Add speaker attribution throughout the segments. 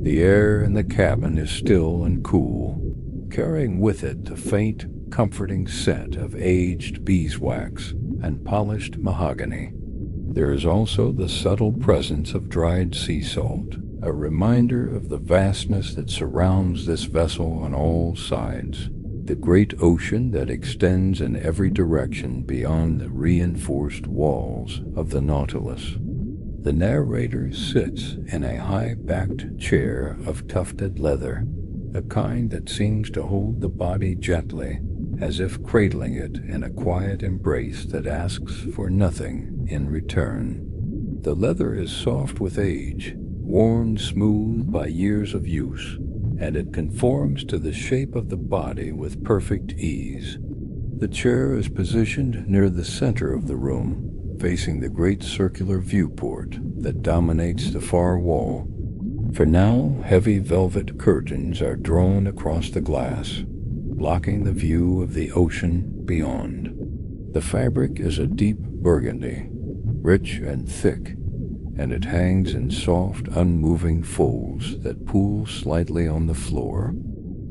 Speaker 1: The air in the cabin is still and cool, carrying with it the faint, comforting scent of aged beeswax and polished mahogany. There is also the subtle presence of dried sea salt, a reminder of the vastness that surrounds this vessel on all sides, the great ocean that extends in every direction beyond the reinforced walls of the Nautilus. The narrator sits in a high-backed chair of tufted leather, a kind that seems to hold the body gently, as if cradling it in a quiet embrace that asks for nothing in return. The leather is soft with age, worn smooth by years of use, and it conforms to the shape of the body with perfect ease. The chair is positioned near the center of the room, facing the great circular viewport that dominates the far wall. For now, heavy velvet curtains are drawn across the glass, blocking the view of the ocean beyond. The fabric is a deep burgundy, rich and thick, and it hangs in soft, unmoving folds that pool slightly on the floor.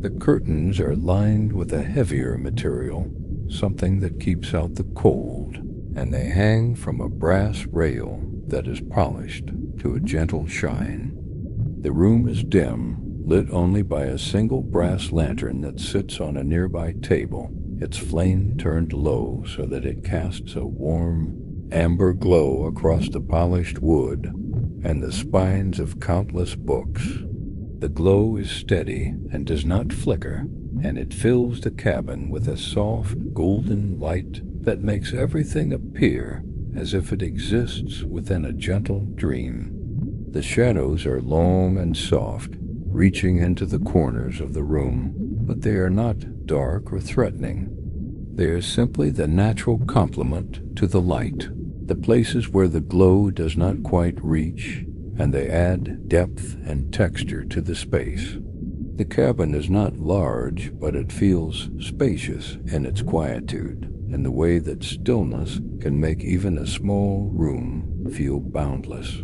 Speaker 1: The curtains are lined with a heavier material, something that keeps out the cold, and they hang from a brass rail that is polished to a gentle shine. The room is dim, lit only by a single brass lantern that sits on a nearby table, its flame turned low so that it casts a warm, amber glow across the polished wood and the spines of countless books. The glow is steady and does not flicker, and it fills the cabin with a soft, golden light that makes everything appear as if it exists within a gentle dream. The shadows are long and soft, reaching into the corners of the room, but they are not dark or threatening. They are simply the natural complement to the light, the places where the glow does not quite reach, and they add depth and texture to the space. The cabin is not large, but it feels spacious in its quietude, in the way that stillness can make even a small room feel boundless.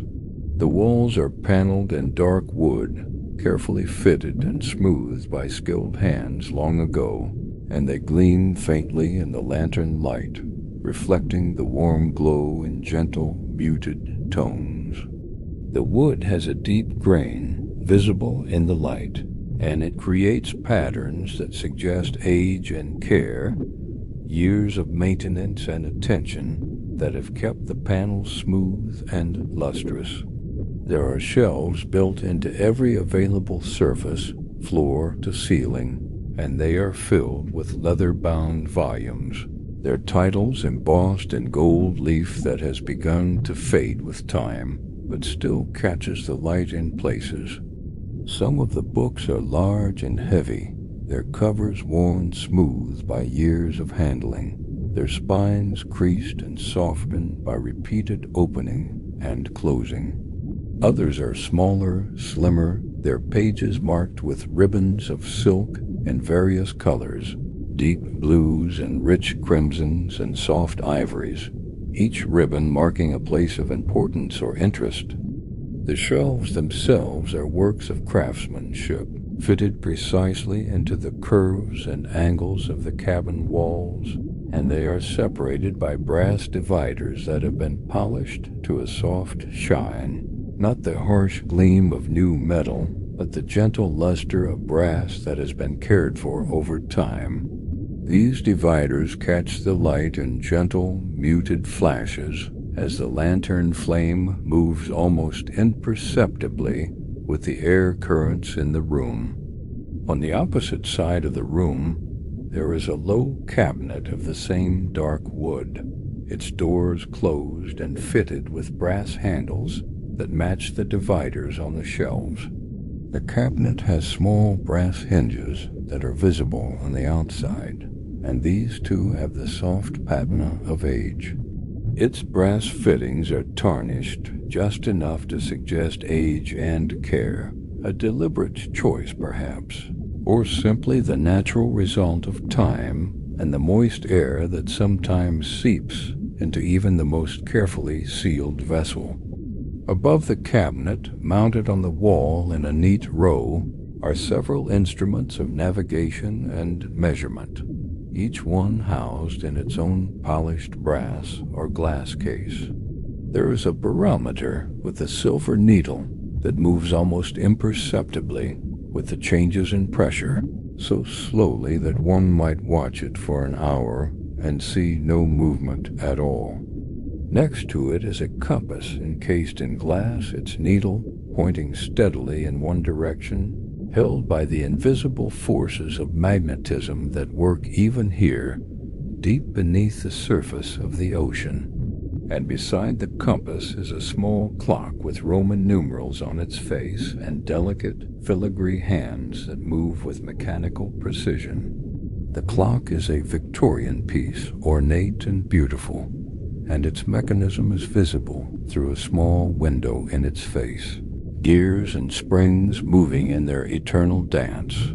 Speaker 1: The walls are paneled in dark wood, carefully fitted and smoothed by skilled hands long ago, and they gleam faintly in the lantern light, reflecting the warm glow in gentle, muted tones. The wood has a deep grain, visible in the light, and it creates patterns that suggest age and care, years of maintenance and attention that have kept the panels smooth and lustrous. There are shelves built into every available surface, floor to ceiling, and they are filled with leather-bound volumes, their titles embossed in gold leaf that has begun to fade with time, but still catches the light in places. Some of the books are large and heavy, their covers worn smooth by years of handling, their spines creased and softened by repeated opening and closing. Others are smaller, slimmer, their pages marked with ribbons of silk in various colors, deep blues and rich crimsons and soft ivories, each ribbon marking a place of importance or interest. The shelves themselves are works of craftsmanship, fitted precisely into the curves and angles of the cabin walls, and they are separated by brass dividers that have been polished to a soft shine. Not the harsh gleam of new metal, but the gentle luster of brass that has been cared for over time. These dividers catch the light in gentle, muted flashes as the lantern flame moves almost imperceptibly with the air currents in the room. On the opposite side of the room, there is a low cabinet of the same dark wood, its doors closed and fitted with brass handles that match the dividers on the shelves. The cabinet has small brass hinges that are visible on the outside, and these too have the soft patina of age. Its brass fittings are tarnished just enough to suggest age and care, a deliberate choice perhaps, or simply the natural result of time and the moist air that sometimes seeps into even the most carefully sealed vessel. Above the cabinet, mounted on the wall in a neat row, are several instruments of navigation and measurement, each one housed in its own polished brass or glass case. There is a barometer with a silver needle that moves almost imperceptibly with the changes in pressure, so slowly that one might watch it for an hour and see no movement at all. Next to it is a compass encased in glass, its needle pointing steadily in one direction, held by the invisible forces of magnetism that work even here, deep beneath the surface of the ocean. And beside the compass is a small clock with Roman numerals on its face and delicate, filigree hands that move with mechanical precision. The clock is a Victorian piece, ornate and beautiful, and its mechanism is visible through a small window in its face, gears and springs moving in their eternal dance.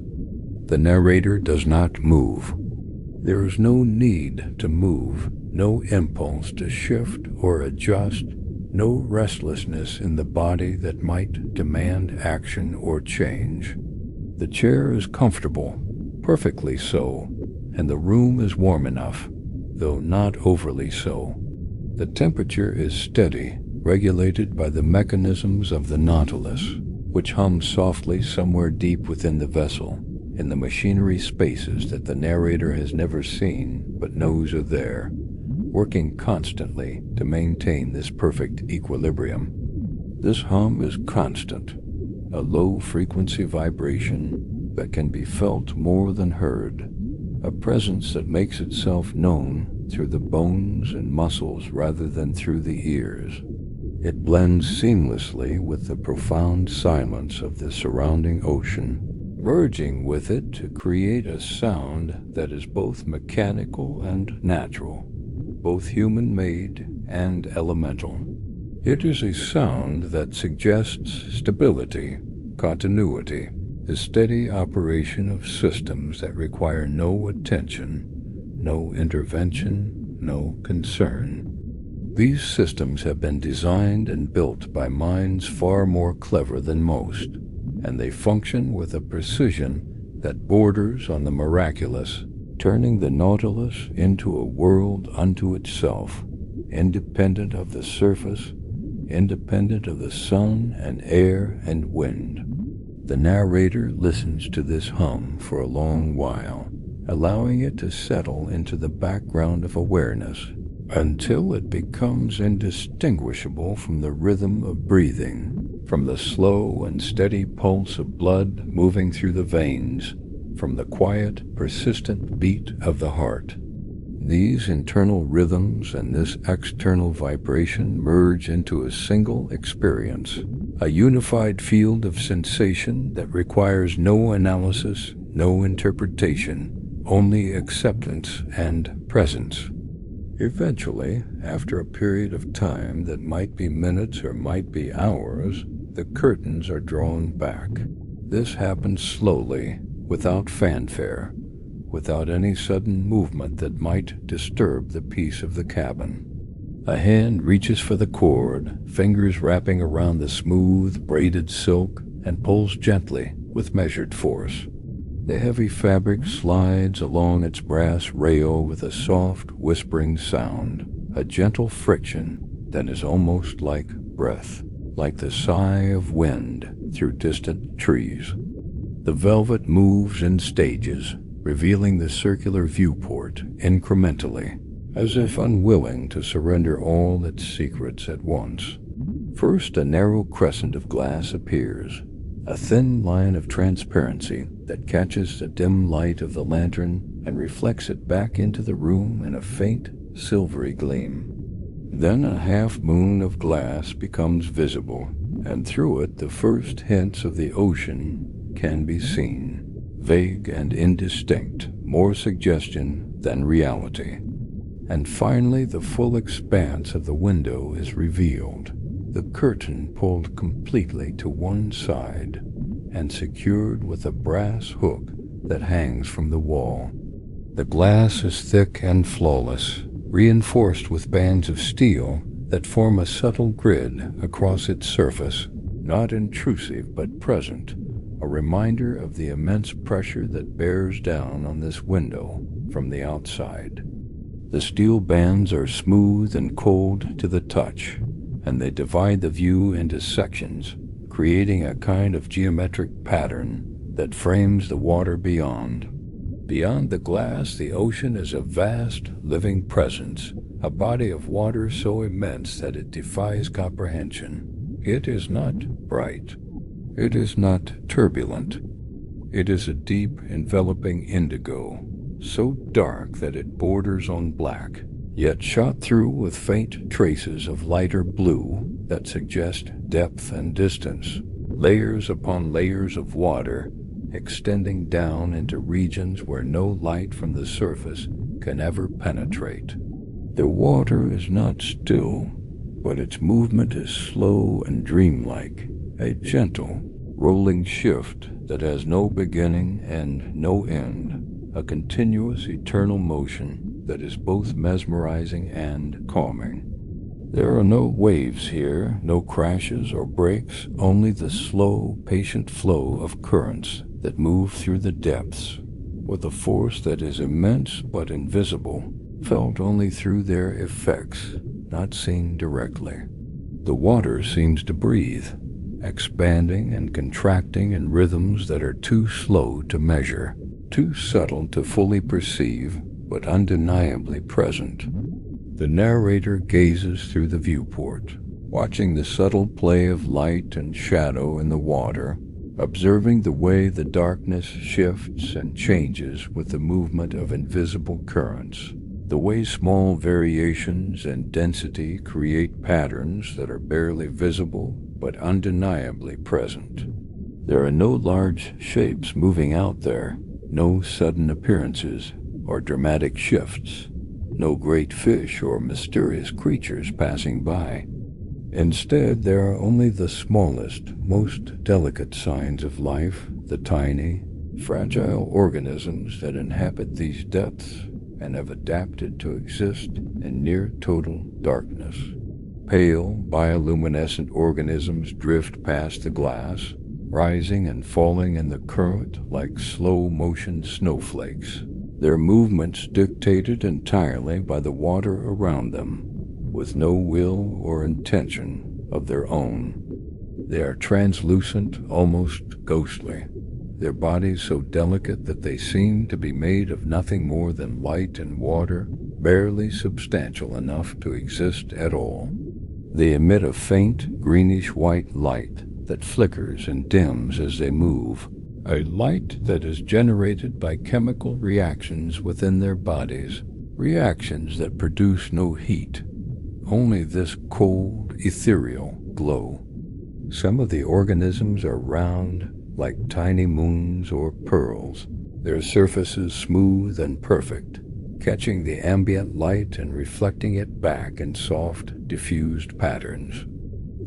Speaker 1: The narrator does not move. There is no need to move, no impulse to shift or adjust, no restlessness in the body that might demand action or change. The chair is comfortable, perfectly so, and the room is warm enough, though not overly so. The temperature is steady, regulated by the mechanisms of the Nautilus, which hums softly somewhere deep within the vessel, in the machinery spaces that the narrator has never seen but knows are there, working constantly to maintain this perfect equilibrium. This hum is constant, a low-frequency vibration that can be felt more than heard, a presence that makes itself known through the bones and muscles rather than through the ears. It blends seamlessly with the profound silence of the surrounding ocean, merging with it to create a sound that is both mechanical and natural, both human-made and elemental. It is a sound that suggests stability, continuity, the steady operation of systems that require no attention, no intervention, no concern. These systems have been designed and built by minds far more clever than most, and they function with a precision that borders on the miraculous, turning the Nautilus into a world unto itself, independent of the surface, independent of the sun and air and wind. The narrator listens to this hum for a long while, allowing it to settle into the background of awareness until it becomes indistinguishable from the rhythm of breathing, from the slow and steady pulse of blood moving through the veins, from the quiet, persistent beat of the heart. These internal rhythms and this external vibration merge into a single experience, a unified field of sensation that requires no analysis, no interpretation, only acceptance and presence. Eventually, after a period of time that might be minutes or might be hours, the curtains are drawn back. This happens slowly, without fanfare, without any sudden movement that might disturb the peace of the cabin. A hand reaches for the cord, fingers wrapping around the smooth, braided silk, and pulls gently, with measured force. The heavy fabric slides along its brass rail with a soft, whispering sound, a gentle friction that is almost like breath, like the sigh of wind through distant trees. The velvet moves in stages, revealing the circular viewport incrementally, as if unwilling to surrender all its secrets at once. First, a narrow crescent of glass appears, a thin line of transparency that catches the dim light of the lantern and reflects it back into the room in a faint, silvery gleam. Then a half-moon of glass becomes visible, and through it the first hints of the ocean can be seen, vague and indistinct, more suggestion than reality. And finally the full expanse of the window is revealed, the curtain pulled completely to one side and secured with a brass hook that hangs from the wall. The glass is thick and flawless, reinforced with bands of steel that form a subtle grid across its surface, not intrusive but present, a reminder of the immense pressure that bears down on this window from the outside. The steel bands are smooth and cold to the touch, and they divide the view into sections, creating a kind of geometric pattern that frames the water beyond. Beyond the glass, the ocean is a vast, living presence, a body of water so immense that it defies comprehension. It is not bright. It is not turbulent. It is a deep, enveloping indigo, so dark that it borders on black, yet shot through with faint traces of lighter blue that suggest depth and distance, layers upon layers of water, extending down into regions where no light from the surface can ever penetrate. The water is not still, but its movement is slow and dreamlike, a gentle, rolling shift that has no beginning and no end, a continuous, eternal motion that is both mesmerizing and calming. There are no waves here, no crashes or breaks, only the slow, patient flow of currents that move through the depths, with a force that is immense but invisible, felt only through their effects, not seen directly. The water seems to breathe, expanding and contracting in rhythms that are too slow to measure, too subtle to fully perceive, but undeniably present. The narrator gazes through the viewport, watching the subtle play of light and shadow in the water, observing the way the darkness shifts and changes with the movement of invisible currents, the way small variations in density create patterns that are barely visible but undeniably present. There are no large shapes moving out there, no sudden appearances or dramatic shifts, no great fish or mysterious creatures passing by. Instead, there are only the smallest, most delicate signs of life, the tiny, fragile organisms that inhabit these depths and have adapted to exist in near total darkness. Pale, bioluminescent organisms drift past the glass, rising and falling in the current like slow-motion snowflakes, their movements dictated entirely by the water around them, with no will or intention of their own. They are translucent, almost ghostly, their bodies so delicate that they seem to be made of nothing more than light and water, barely substantial enough to exist at all. They emit a faint, greenish-white light that flickers and dims as they move, a light that is generated by chemical reactions within their bodies, reactions that produce no heat, only this cold, ethereal glow. Some of the organisms are round, like tiny moons or pearls, their surfaces smooth and perfect, catching the ambient light and reflecting it back in soft, diffused patterns.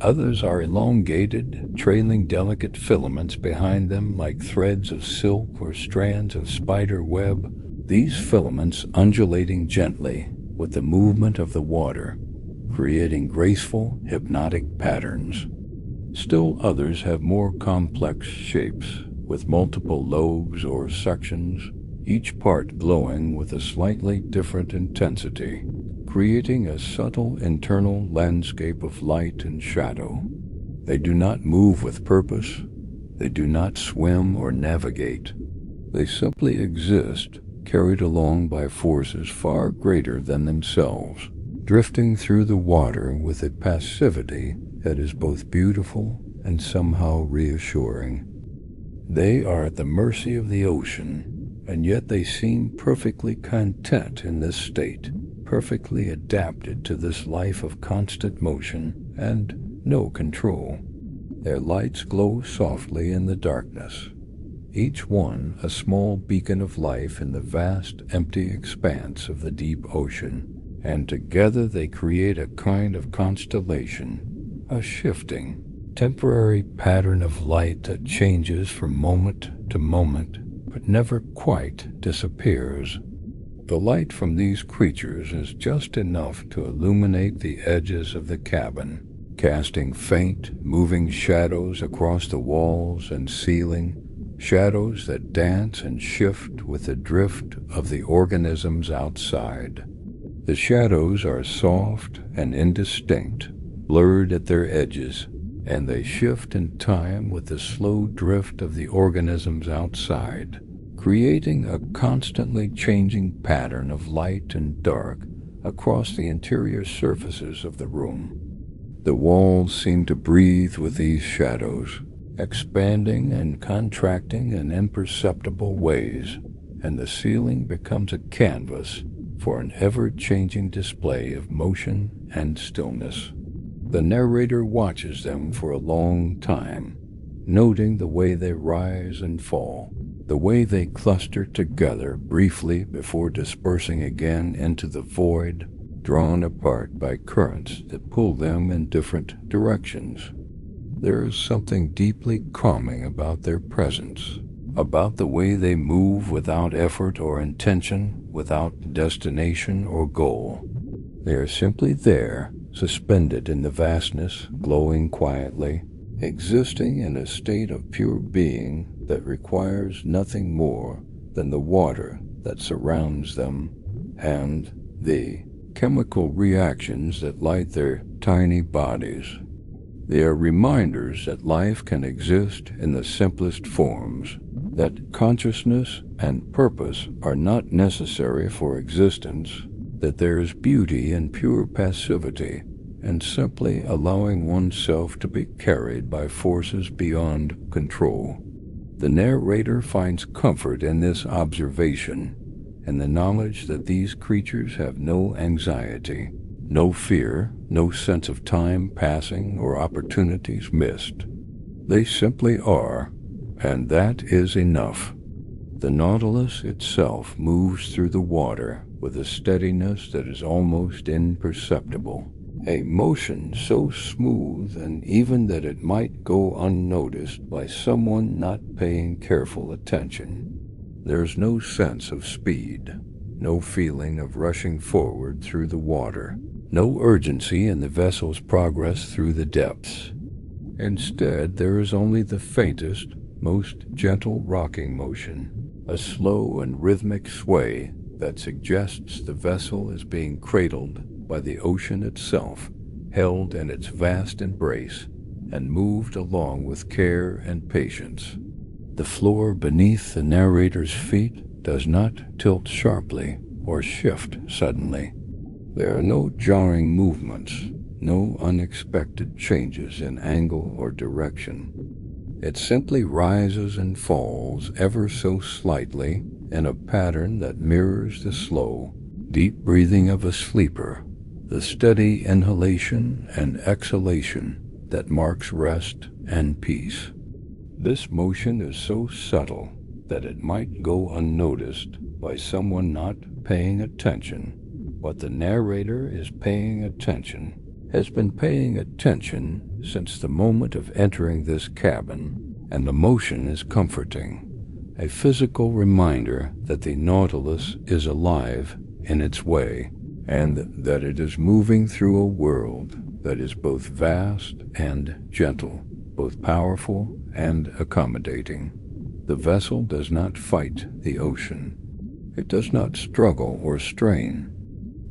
Speaker 1: Others are elongated, trailing delicate filaments behind them like threads of silk or strands of spider web, these filaments undulating gently with the movement of the water, creating graceful, hypnotic patterns. Still others have more complex shapes, with multiple lobes or sections, each part glowing with a slightly different intensity, creating a subtle internal landscape of light and shadow. They do not move with purpose. They do not swim or navigate. They simply exist, carried along by forces far greater than themselves, drifting through the water with a passivity that is both beautiful and somehow reassuring. They are at the mercy of the ocean, and yet they seem perfectly content in this state, perfectly adapted to this life of constant motion and no control. Their lights glow softly in the darkness, each one a small beacon of life in the vast, empty expanse of the deep ocean, and together they create a kind of constellation, a shifting, temporary pattern of light that changes from moment to moment, but never quite disappears. The light from these creatures is just enough to illuminate the edges of the cabin, casting faint, moving shadows across the walls and ceiling, shadows that dance and shift with the drift of the organisms outside. The shadows are soft and indistinct, blurred at their edges, and they shift in time with the slow drift of the organisms outside, creating a constantly changing pattern of light and dark across the interior surfaces of the room. The walls seem to breathe with these shadows, expanding and contracting in imperceptible ways, and the ceiling becomes a canvas for an ever-changing display of motion and stillness. The narrator watches them for a long time, noting the way they rise and fall, the way they cluster together briefly before dispersing again into the void, drawn apart by currents that pull them in different directions. There is something deeply calming about their presence, about the way they move without effort or intention, without destination or goal. They are simply there, suspended in the vastness, glowing quietly, existing in a state of pure being that requires nothing more than the water that surrounds them and the chemical reactions that light their tiny bodies. They are reminders that life can exist in the simplest forms, that consciousness and purpose are not necessary for existence, that there is beauty in pure passivity and simply allowing oneself to be carried by forces beyond control. The narrator finds comfort in this observation and the knowledge that these creatures have no anxiety, no fear, no sense of time passing or opportunities missed. They simply are, and that is enough. The Nautilus itself moves through the water with a steadiness that is almost imperceptible, a motion so smooth and even that it might go unnoticed by someone not paying careful attention. There's no sense of speed, no feeling of rushing forward through the water, no urgency in the vessel's progress through the depths. Instead, there is only the faintest, most gentle rocking motion, a slow and rhythmic sway that suggests the vessel is being cradled by the ocean itself, held in its vast embrace, and moved along with care and patience. The floor beneath the narrator's feet does not tilt sharply or shift suddenly. There are no jarring movements, no unexpected changes in angle or direction. It simply rises and falls ever so slightly in a pattern that mirrors the slow, deep breathing of a sleeper, the steady inhalation and exhalation that marks rest and peace. This motion is so subtle that it might go unnoticed by someone not paying attention, but the narrator is paying attention, has been paying attention since the moment of entering this cabin, and the motion is comforting, a physical reminder that the Nautilus is alive in its way, and that it is moving through a world that is both vast and gentle, both powerful and accommodating. The vessel does not fight the ocean. It does not struggle or strain.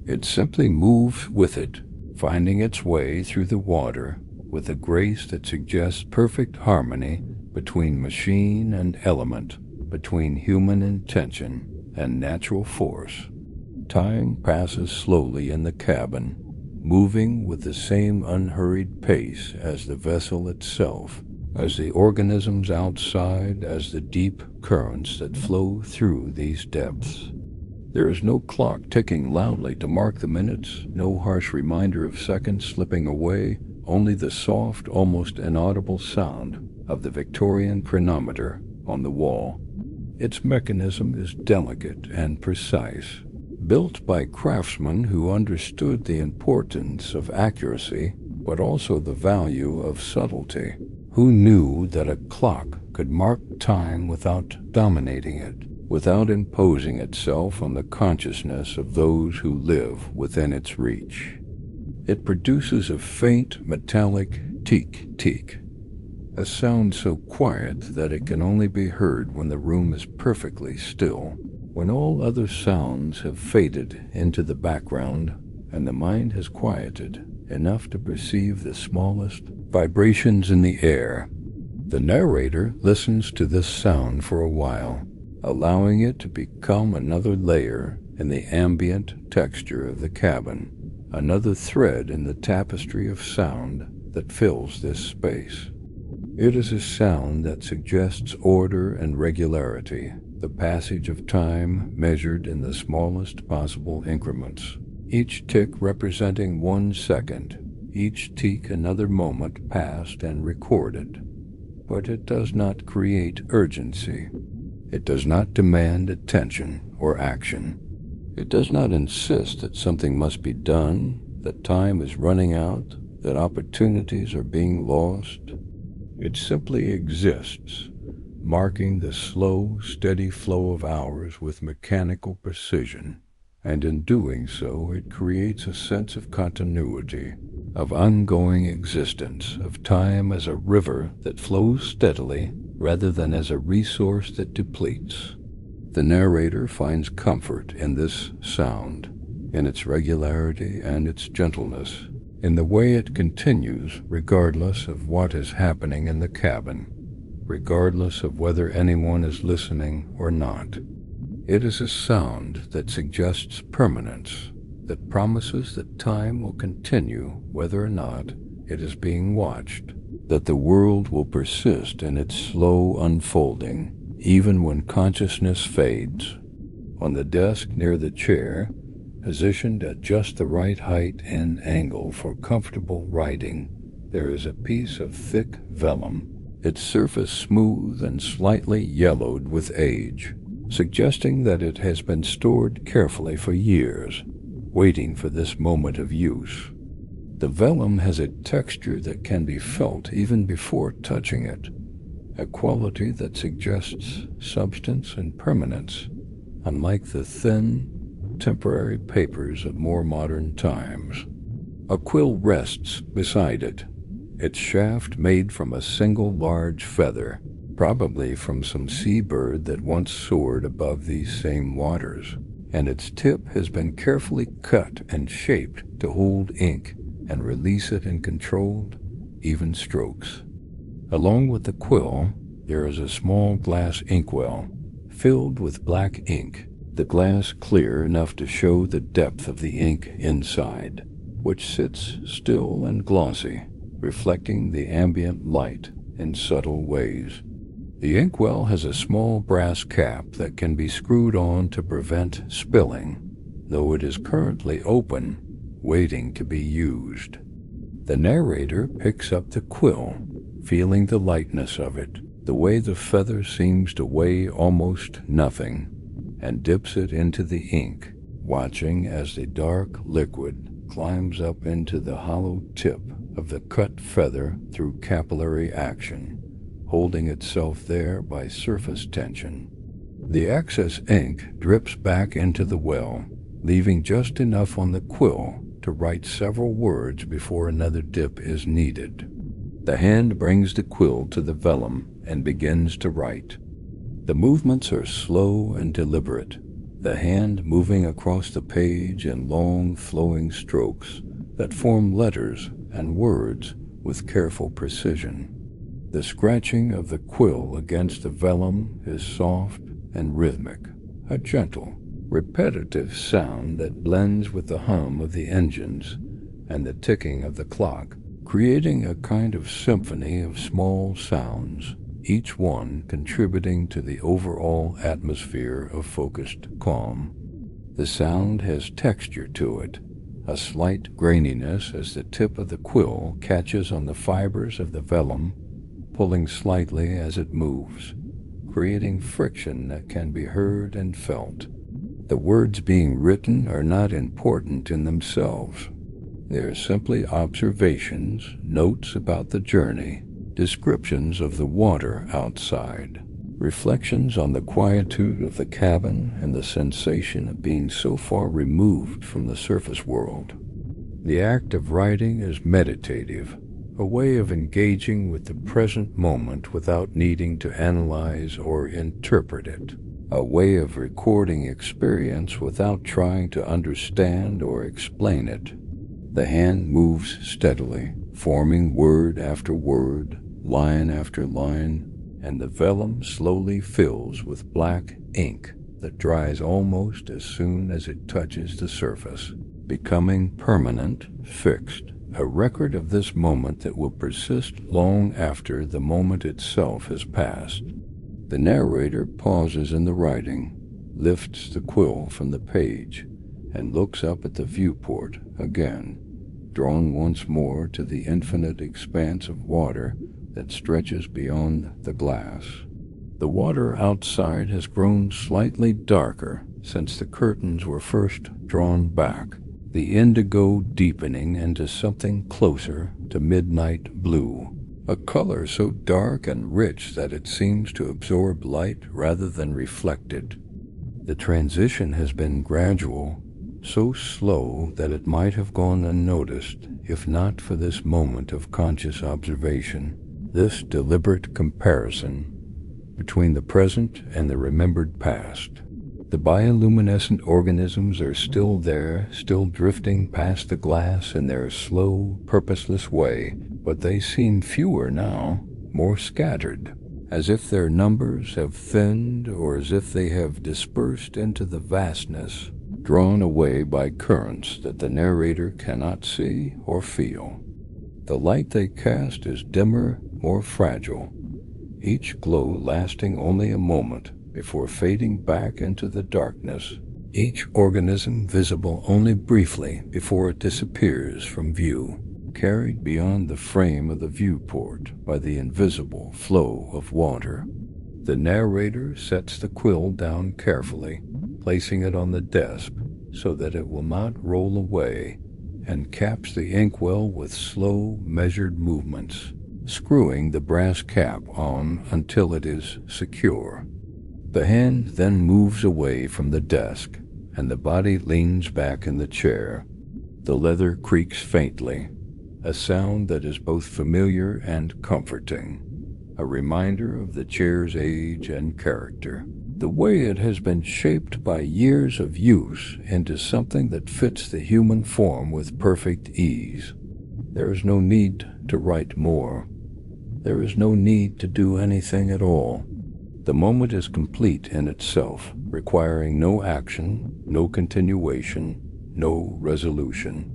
Speaker 1: It simply moves with it, finding its way through the water with a grace that suggests perfect harmony between machine and element, between human intention and natural force. Time passes slowly in the cabin, moving with the same unhurried pace as the vessel itself, as the organisms outside, as the deep currents that flow through these depths. There is no clock ticking loudly to mark the minutes, no harsh reminder of seconds slipping away, only the soft, almost inaudible sound of the Victorian chronometer on the wall. Its mechanism is delicate and precise, built by craftsmen who understood the importance of accuracy, but also the value of subtlety, who knew that a clock could mark time without dominating it, without imposing itself on the consciousness of those who live within its reach. It produces a faint metallic teek-teek, a sound so quiet that it can only be heard when the room is perfectly still, when all other sounds have faded into the background and the mind has quieted enough to perceive the smallest vibrations in the air. The narrator listens to this sound for a while, allowing it to become another layer in the ambient texture of the cabin, another thread in the tapestry of sound that fills this space. It is a sound that suggests order and regularity, the passage of time measured in the smallest possible increments, each tick representing 1 second, each tick another moment passed and recorded. But it does not create urgency. It does not demand attention or action. It does not insist that something must be done, that time is running out, that opportunities are being lost. It simply exists, marking the slow, steady flow of hours with mechanical precision, and in doing so it creates a sense of continuity, of ongoing existence, of time as a river that flows steadily rather than as a resource that depletes. The narrator finds comfort in this sound, in its regularity and its gentleness, in the way it continues regardless of what is happening in the cabin, regardless of whether anyone is listening or not. It is a sound that suggests permanence, that promises that time will continue whether or not it is being watched, that the world will persist in its slow unfolding even when consciousness fades. On the desk near the chair, positioned at just the right height and angle for comfortable writing, there is a piece of thick vellum, its surface smooth and slightly yellowed with age, suggesting that it has been stored carefully for years, waiting for this moment of use. The vellum has a texture that can be felt even before touching it, a quality that suggests substance and permanence, unlike the thin, temporary papers of more modern times. A quill rests beside it, its shaft made from a single large feather, probably from some seabird that once soared above these same waters, and its tip has been carefully cut and shaped to hold ink and release it in controlled, even strokes. Along with the quill, there is a small glass inkwell filled with black ink, the glass clear enough to show the depth of the ink inside, which sits still and glossy, reflecting the ambient light in subtle ways. The inkwell has a small brass cap that can be screwed on to prevent spilling, though it is currently open, waiting to be used. The narrator picks up the quill, feeling the lightness of it, the way the feather seems to weigh almost nothing, and dips it into the ink, watching as the dark liquid climbs up into the hollow tip of the cut feather through capillary action, holding itself there by surface tension. The excess ink drips back into the well, leaving just enough on the quill to write several words before another dip is needed. The hand brings the quill to the vellum and begins to write. The movements are slow and deliberate, the hand moving across the page in long flowing strokes that form letters and words with careful precision. The scratching of the quill against the vellum is soft and rhythmic, a gentle, repetitive sound that blends with the hum of the engines and the ticking of the clock, creating a kind of symphony of small sounds, each one contributing to the overall atmosphere of focused calm. The sound has texture to it, a slight graininess as the tip of the quill catches on the fibers of the vellum, pulling slightly as it moves, creating friction that can be heard and felt. The words being written are not important in themselves. They are simply observations, notes about the journey, descriptions of the water outside, reflections on the quietude of the cabin and the sensation of being so far removed from the surface world. The act of writing is meditative, a way of engaging with the present moment without needing to analyze or interpret it, a way of recording experience without trying to understand or explain it. The hand moves steadily, forming word after word, line after line, and the vellum slowly fills with black ink that dries almost as soon as it touches the surface, becoming permanent, fixed, a record of this moment that will persist long after the moment itself has passed. The narrator pauses in the writing, lifts the quill from the page, and looks up at the viewport again, drawn once more to the infinite expanse of water that stretches beyond the glass. The water outside has grown slightly darker since the curtains were first drawn back, the indigo deepening into something closer to midnight blue, a color so dark and rich that it seems to absorb light rather than reflect it. The transition has been gradual, so slow that it might have gone unnoticed if not for this moment of conscious observation, this deliberate comparison between the present and the remembered past. The bioluminescent organisms are still there, still drifting past the glass in their slow, purposeless way, but they seem fewer now, more scattered, as if their numbers have thinned or as if they have dispersed into the vastness, drawn away by currents that the narrator cannot see or feel. The light they cast is dimmer, more fragile, each glow lasting only a moment before fading back into the darkness, each organism visible only briefly before it disappears from view, carried beyond the frame of the viewport by the invisible flow of water. The narrator sets the quill down carefully, placing it on the desk so that it will not roll away, and caps the inkwell with slow, measured movements, screwing the brass cap on until it is secure. The hand then moves away from the desk, and the body leans back in the chair. The leather creaks faintly, a sound that is both familiar and comforting, a reminder of the chair's age and character, the way it has been shaped by years of use into something that fits the human form with perfect ease. There is no need to write more. There is no need to do anything at all. The moment is complete in itself, requiring no action, no continuation, no resolution.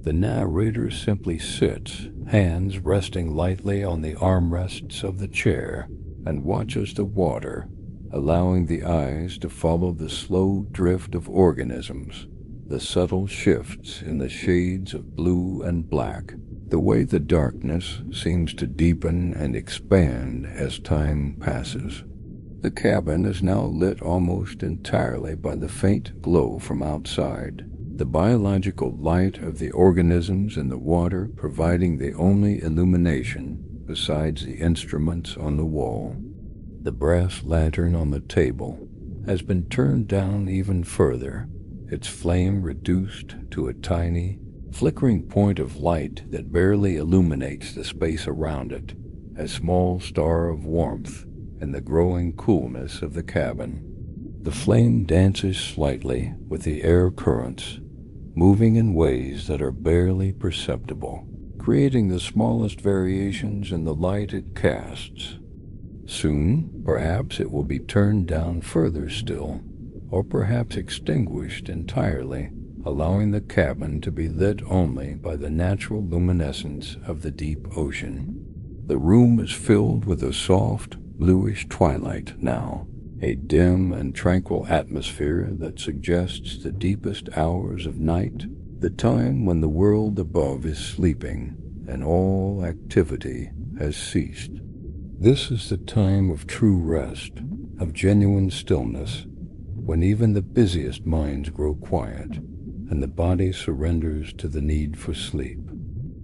Speaker 1: The narrator simply sits, hands resting lightly on the armrests of the chair, and watches the water, allowing the eyes to follow the slow drift of organisms, the subtle shifts in the shades of blue and black, the way the darkness seems to deepen and expand as time passes. The cabin is now lit almost entirely by the faint glow from outside, the biological light of the organisms in the water providing the only illumination besides the instruments on the wall. The brass lantern on the table has been turned down even further, its flame reduced to a tiny, flickering point of light that barely illuminates the space around it, a small star of warmth in the growing coolness of the cabin. The flame dances slightly with the air currents, moving in ways that are barely perceptible, creating the smallest variations in the light it casts. Soon, perhaps it will be turned down further still, or perhaps extinguished entirely, allowing the cabin to be lit only by the natural luminescence of the deep ocean. The room is filled with a soft, bluish twilight now, a dim and tranquil atmosphere that suggests the deepest hours of night, the time when the world above is sleeping and all activity has ceased. This is the time of true rest, of genuine stillness, when even the busiest minds grow quiet and the body surrenders to the need for sleep.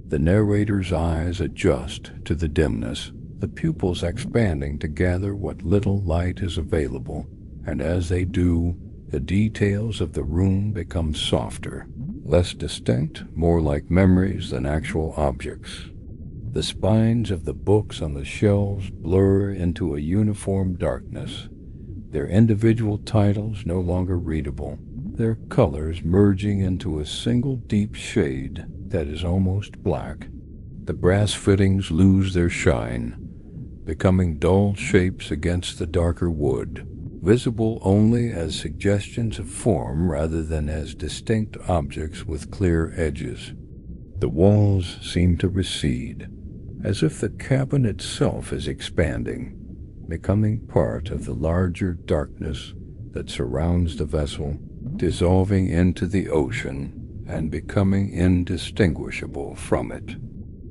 Speaker 1: The narrator's eyes adjust to the dimness, the pupils expanding to gather what little light is available, and as they do, the details of the room become softer, less distinct, more like memories than actual objects. The spines of the books on the shelves blur into a uniform darkness, their individual titles no longer readable, their colors merging into a single deep shade that is almost black. The brass fittings lose their shine, becoming dull shapes against the darker wood, visible only as suggestions of form rather than as distinct objects with clear edges. The walls seem to recede, as if the cabin itself is expanding, becoming part of the larger darkness that surrounds the vessel, dissolving into the ocean and becoming indistinguishable from it.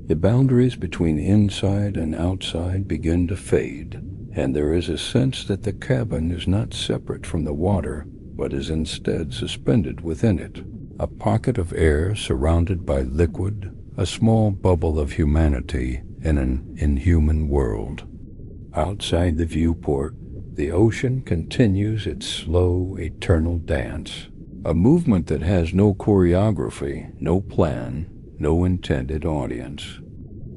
Speaker 1: The boundaries between inside and outside begin to fade, and there is a sense that the cabin is not separate from the water, but is instead suspended within it, a pocket of air surrounded by liquid, a small bubble of humanity in an inhuman world. Outside the viewport, the ocean continues its slow, eternal dance, a movement that has no choreography, no plan, no intended audience.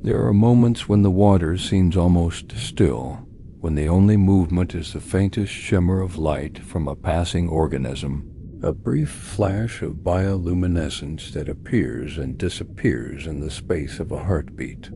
Speaker 1: There are moments when the water seems almost still, when the only movement is the faintest shimmer of light from a passing organism, a brief flash of bioluminescence that appears and disappears in the space of a heartbeat.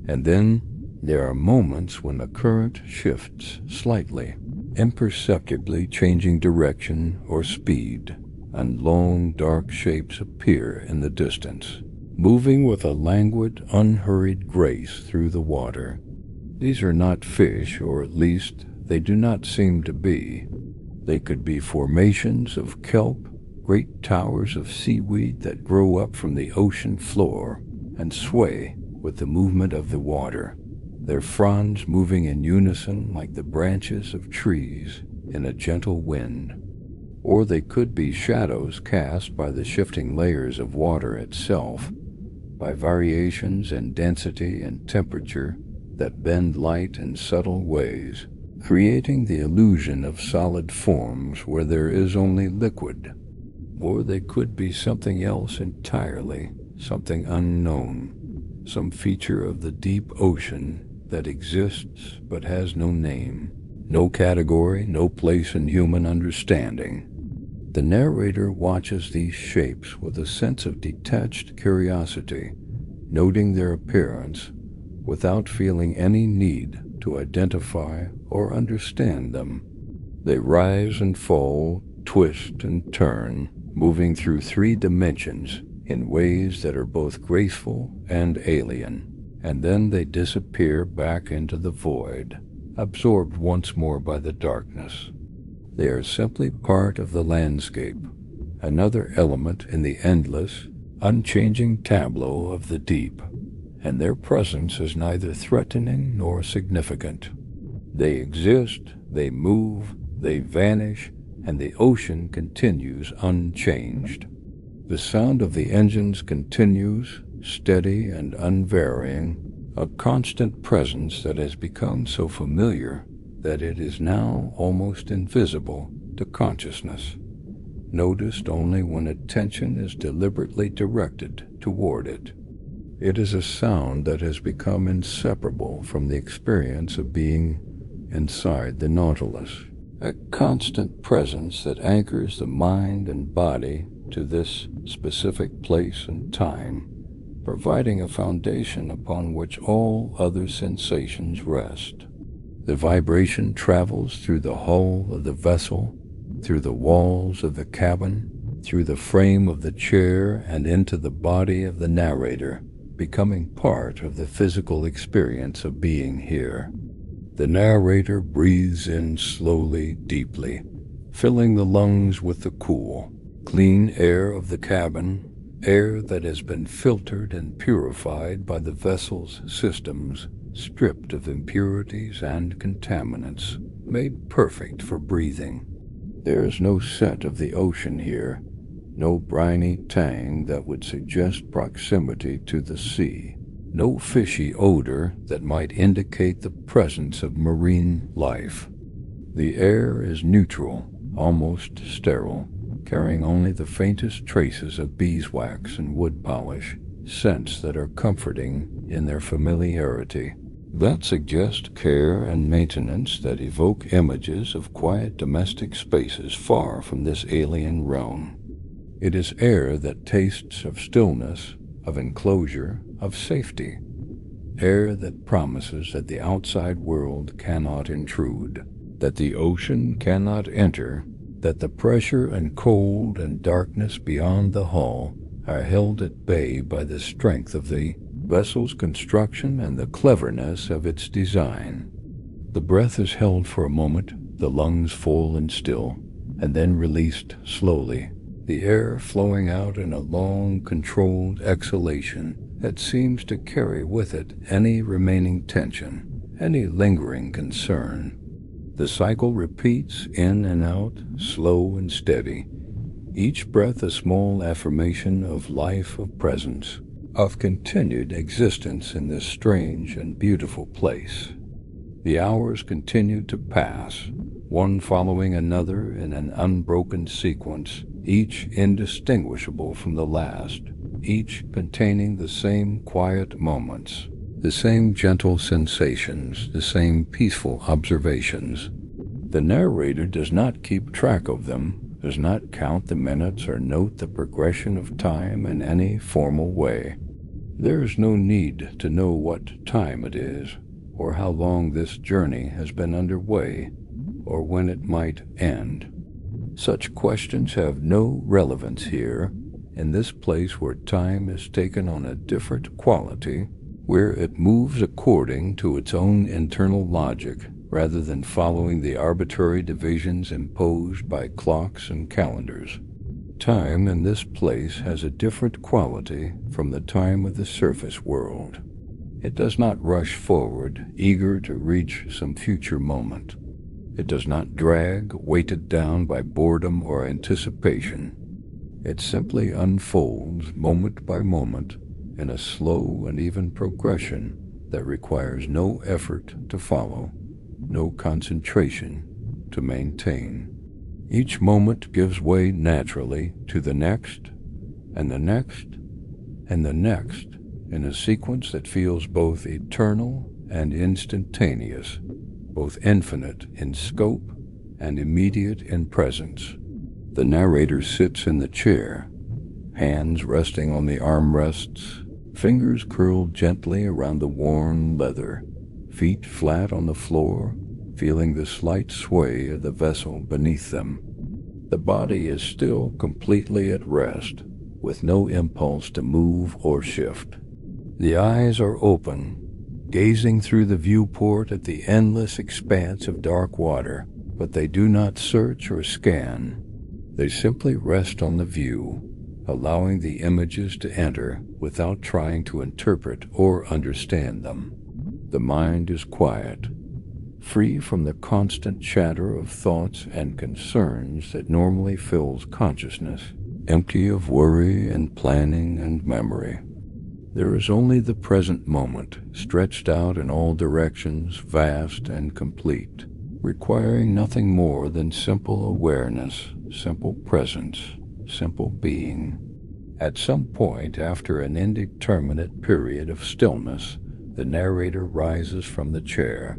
Speaker 1: And then there are moments when the current shifts slightly, imperceptibly changing direction or speed, and long dark shapes appear in the distance, moving with a languid, unhurried grace through the water. These are not fish, or at least they do not seem to be. They could be formations of kelp, great towers of seaweed that grow up from the ocean floor and sway with the movement of the water, their fronds moving in unison like the branches of trees in a gentle wind. Or they could be shadows cast by the shifting layers of water itself, by variations in density and temperature that bend light in subtle ways, creating the illusion of solid forms where there is only liquid. Or they could be something else entirely, something unknown, some feature of the deep ocean that exists but has no name, no category, no place in human understanding. The narrator watches these shapes with a sense of detached curiosity, noting their appearance without feeling any need to identify or understand them. They rise and fall, twist and turn, moving through 3 dimensions in ways that are both graceful and alien, and then they disappear back into the void, absorbed once more by the darkness. They are simply part of the landscape, another element in the endless, unchanging tableau of the deep, and their presence is neither threatening nor significant. They exist, they move, they vanish, and the ocean continues unchanged. The sound of the engines continues, steady and unvarying, a constant presence that has become so familiar that it is now almost invisible to consciousness, noticed only when attention is deliberately directed toward it. It is a sound that has become inseparable from the experience of being inside the Nautilus, a constant presence that anchors the mind and body to this specific place and time, providing a foundation upon which all other sensations rest. The vibration travels through the hull of the vessel, through the walls of the cabin, through the frame of the chair, and into the body of the narrator, becoming part of the physical experience of being here. The narrator breathes in slowly, deeply, filling the lungs with the cool, clean air of the cabin, air that has been filtered and purified by the vessel's systems, stripped of impurities and contaminants, made perfect for breathing. There is no scent of the ocean here, no briny tang that would suggest proximity to the sea. no fishy odor that might indicate the presence of marine life. The air is neutral, almost sterile, carrying only the faintest traces of beeswax and wood polish, scents that are comforting in their familiarity, that suggest care and maintenance, that evoke images of quiet domestic spaces far from this alien realm. It is air that tastes of stillness, of enclosure, of safety. Air that promises that the outside world cannot intrude, that the ocean cannot enter, that the pressure and cold and darkness beyond the hull are held at bay by the strength of the vessel's construction and the cleverness of its design. The breath is held for a moment, the lungs full and still, and then released slowly, the air flowing out in a long, controlled exhalation that seems to carry with it any remaining tension, any lingering concern. The cycle repeats in and out, slow and steady, each breath a small affirmation of life, of presence, of continued existence in this strange and beautiful place. The hours continue to pass, one following another in an unbroken sequence, each indistinguishable from the last, each containing the same quiet moments, the same gentle sensations, the same peaceful observations. The narrator does not keep track of them, does not count the minutes or note the progression of time in any formal way. There is no need to know what time it is, or how long this journey has been underway, or when it might end. Such questions have no relevance here, in this place where time is taken on a different quality, where it moves according to its own internal logic, rather than following the arbitrary divisions imposed by clocks and calendars. Time in this place has a different quality from the time of the surface world. It does not rush forward, eager to reach some future moment. It does not drag, weighted down by boredom or anticipation. It simply unfolds moment by moment in a slow and even progression that requires no effort to follow, no concentration to maintain. Each moment gives way naturally to the next, and the next, and the next, in a sequence that feels both eternal and instantaneous, both infinite in scope and immediate in presence. The narrator sits in the chair, hands resting on the armrests, fingers curled gently around the worn leather, feet flat on the floor, feeling the slight sway of the vessel beneath them. The body is still completely at rest, with no impulse to move or shift. The eyes are open, gazing through the viewport at the endless expanse of dark water, but they do not search or scan. They simply rest on the view, allowing the images to enter without trying to interpret or understand them. The mind is quiet, free from the constant chatter of thoughts and concerns that normally fills consciousness, empty of worry and planning and memory. There is only the present moment, stretched out in all directions, vast and complete, requiring nothing more than simple awareness, simple presence, simple being. At some point after an indeterminate period of stillness, the narrator rises from the chair.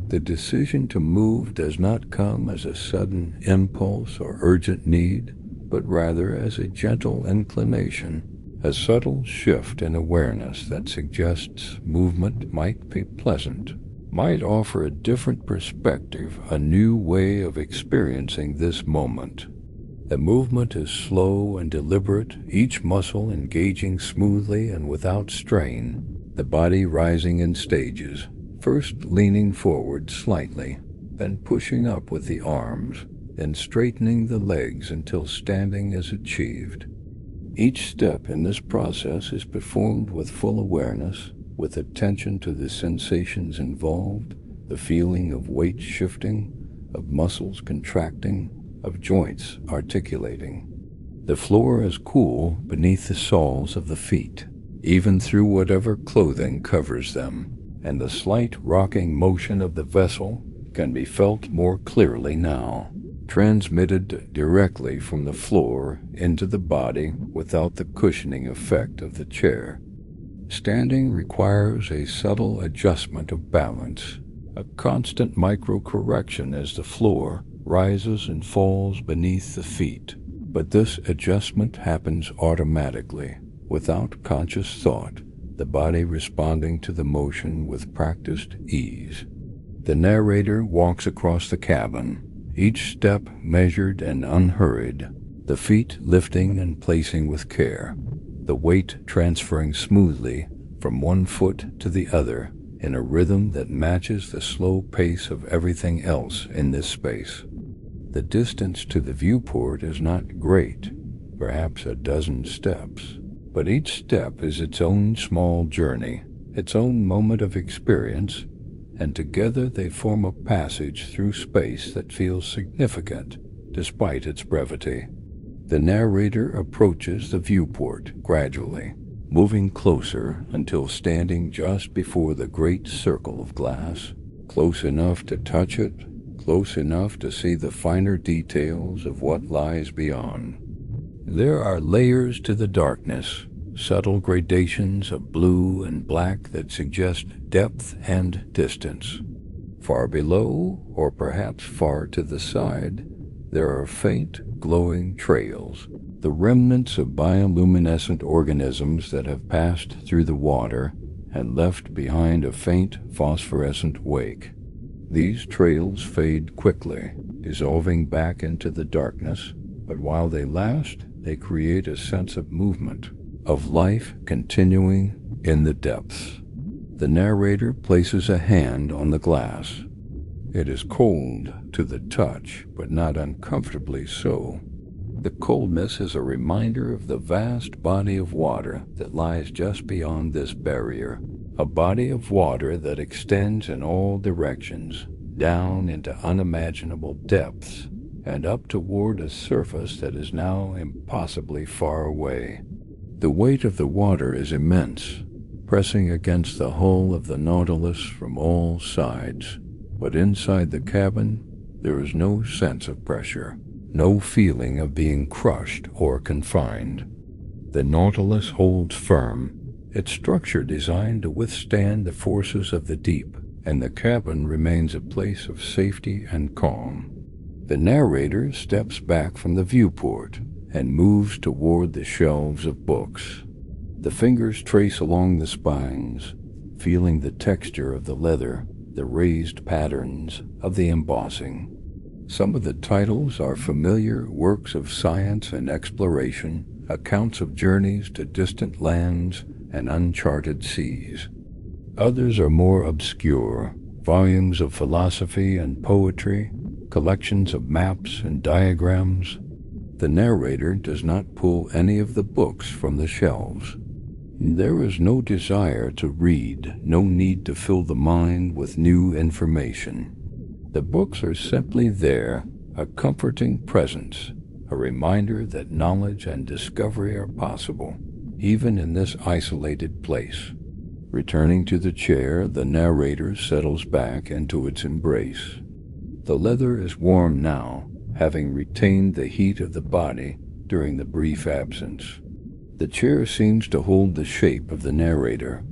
Speaker 1: The decision to move does not come as a sudden impulse or urgent need, but rather as a gentle inclination, a subtle shift in awareness that suggests movement might be pleasant, might offer a different perspective, a new way of experiencing this moment. The movement is slow and deliberate, each muscle engaging smoothly and without strain, the body rising in stages, first leaning forward slightly, then pushing up with the arms, then straightening the legs until standing is achieved. Each step in this process is performed with full awareness, with attention to the sensations involved, the feeling of weight shifting, of muscles contracting, of joints articulating. The floor is cool beneath the soles of the feet. even through whatever clothing covers them, and the slight rocking motion of the vessel can be felt more clearly now, transmitted directly from the floor into the body without the cushioning effect of the chair. Standing requires a subtle adjustment of balance, a constant micro-correction as the floor rises and falls beneath the feet. But this adjustment happens automatically, without conscious thought, the body responding to the motion with practiced ease. The narrator walks across the cabin, each step measured and unhurried, the feet lifting and placing with care, the weight transferring smoothly from one foot to the other in a rhythm that matches the slow pace of everything else in this space. The distance to the viewport is not great, perhaps a dozen steps, but each step is its own small journey, its own moment of experience, and together they form a passage through space that feels significant despite its brevity. The narrator approaches the viewport gradually, moving closer until standing just before the great circle of glass, close enough to touch it, close enough to see the finer details of what lies beyond. There are layers to the darkness, subtle gradations of blue and black that suggest depth and distance. Far below, or perhaps far to the side, there are faint, glowing trails, the remnants of bioluminescent organisms that have passed through the water and left behind a faint phosphorescent wake. These trails fade quickly, dissolving back into the darkness, but while they last, they create a sense of movement, of life continuing in the depths. The narrator places a hand on the glass. It is cold to the touch, but not uncomfortably so. The coldness is a reminder of the vast body of water that lies just beyond this barrier, a body of water that extends in all directions, down into unimaginable depths, and up toward a surface that is now impossibly far away. The weight of the water is immense, pressing against the hull of the Nautilus from all sides, but inside the cabin there is no sense of pressure, no feeling of being crushed or confined. The Nautilus holds firm, its structure designed to withstand the forces of the deep, and the cabin remains a place of safety and calm. The narrator steps back from the viewport and moves toward the shelves of books. The fingers trace along the spines, feeling the texture of the leather, the raised patterns of the embossing. Some of the titles are familiar works of science and exploration, accounts of journeys to distant lands and uncharted seas. Others are more obscure, volumes of philosophy and poetry, collections of maps and diagrams. The narrator does not pull any of the books from the shelves. There is no desire to read, no need to fill the mind with new information. The books are simply there, a comforting presence, a reminder that knowledge and discovery are possible, even in this isolated place. Returning to the chair, the narrator settles back into its embrace. The leather is warm now, having retained the heat of the body during the brief absence. The chair seems to hold the shape of the narrator,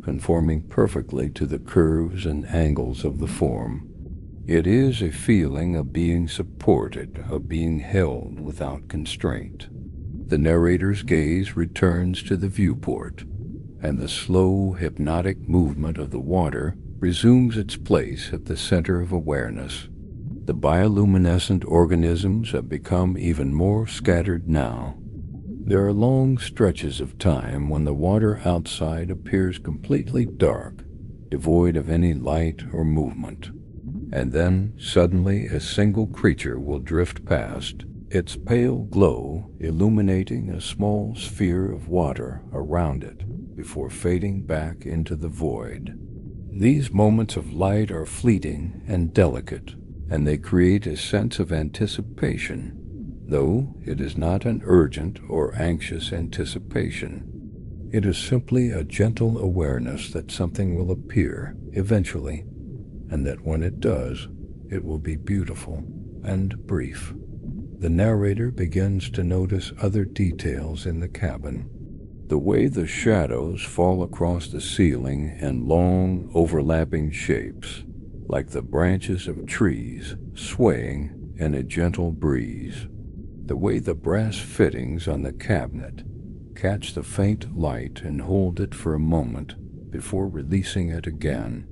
Speaker 1: conforming perfectly to the curves and angles of the form. It is a feeling of being supported, of being held without constraint. The narrator's gaze returns to the viewport, and the slow, hypnotic movement of the water resumes its place at the center of awareness. The bioluminescent organisms have become even more scattered now. There are long stretches of time when the water outside appears completely dark, devoid of any light or movement. And then, suddenly, a single creature will drift past, its pale glow illuminating a small sphere of water around it before fading back into the void. These moments of light are fleeting and delicate, and they create a sense of anticipation, though it is not an urgent or anxious anticipation. It is simply a gentle awareness that something will appear eventually, and that when it does, it will be beautiful and brief. The narrator begins to notice other details in the cabin. The way the shadows fall across the ceiling in long, overlapping shapes, like the branches of trees swaying in a gentle breeze. The way the brass fittings on the cabinet catch the faint light and hold it for a moment before releasing it again.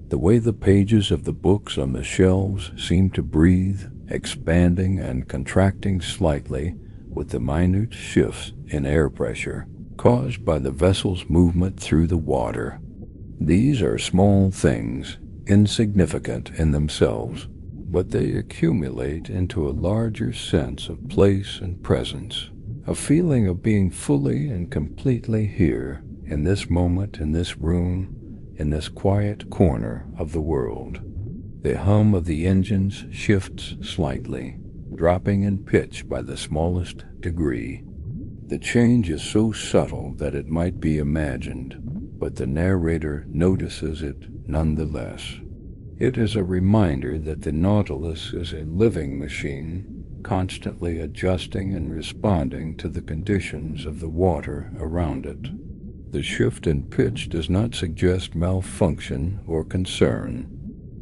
Speaker 1: The way the pages of the books on the shelves seem to breathe, expanding and contracting slightly with the minute shifts in air pressure caused by the vessel's movement through the water. These are small things, insignificant in themselves, but they accumulate into a larger sense of place and presence, a feeling of being fully and completely here, in this moment, in this room, in this quiet corner of the world. The hum of the engines shifts slightly, dropping in pitch by the smallest degree. The change is so subtle that it might be imagined, but the narrator notices it nonetheless. It is a reminder that the Nautilus is a living machine, constantly adjusting and responding to the conditions of the water around it. The shift in pitch does not suggest malfunction or concern.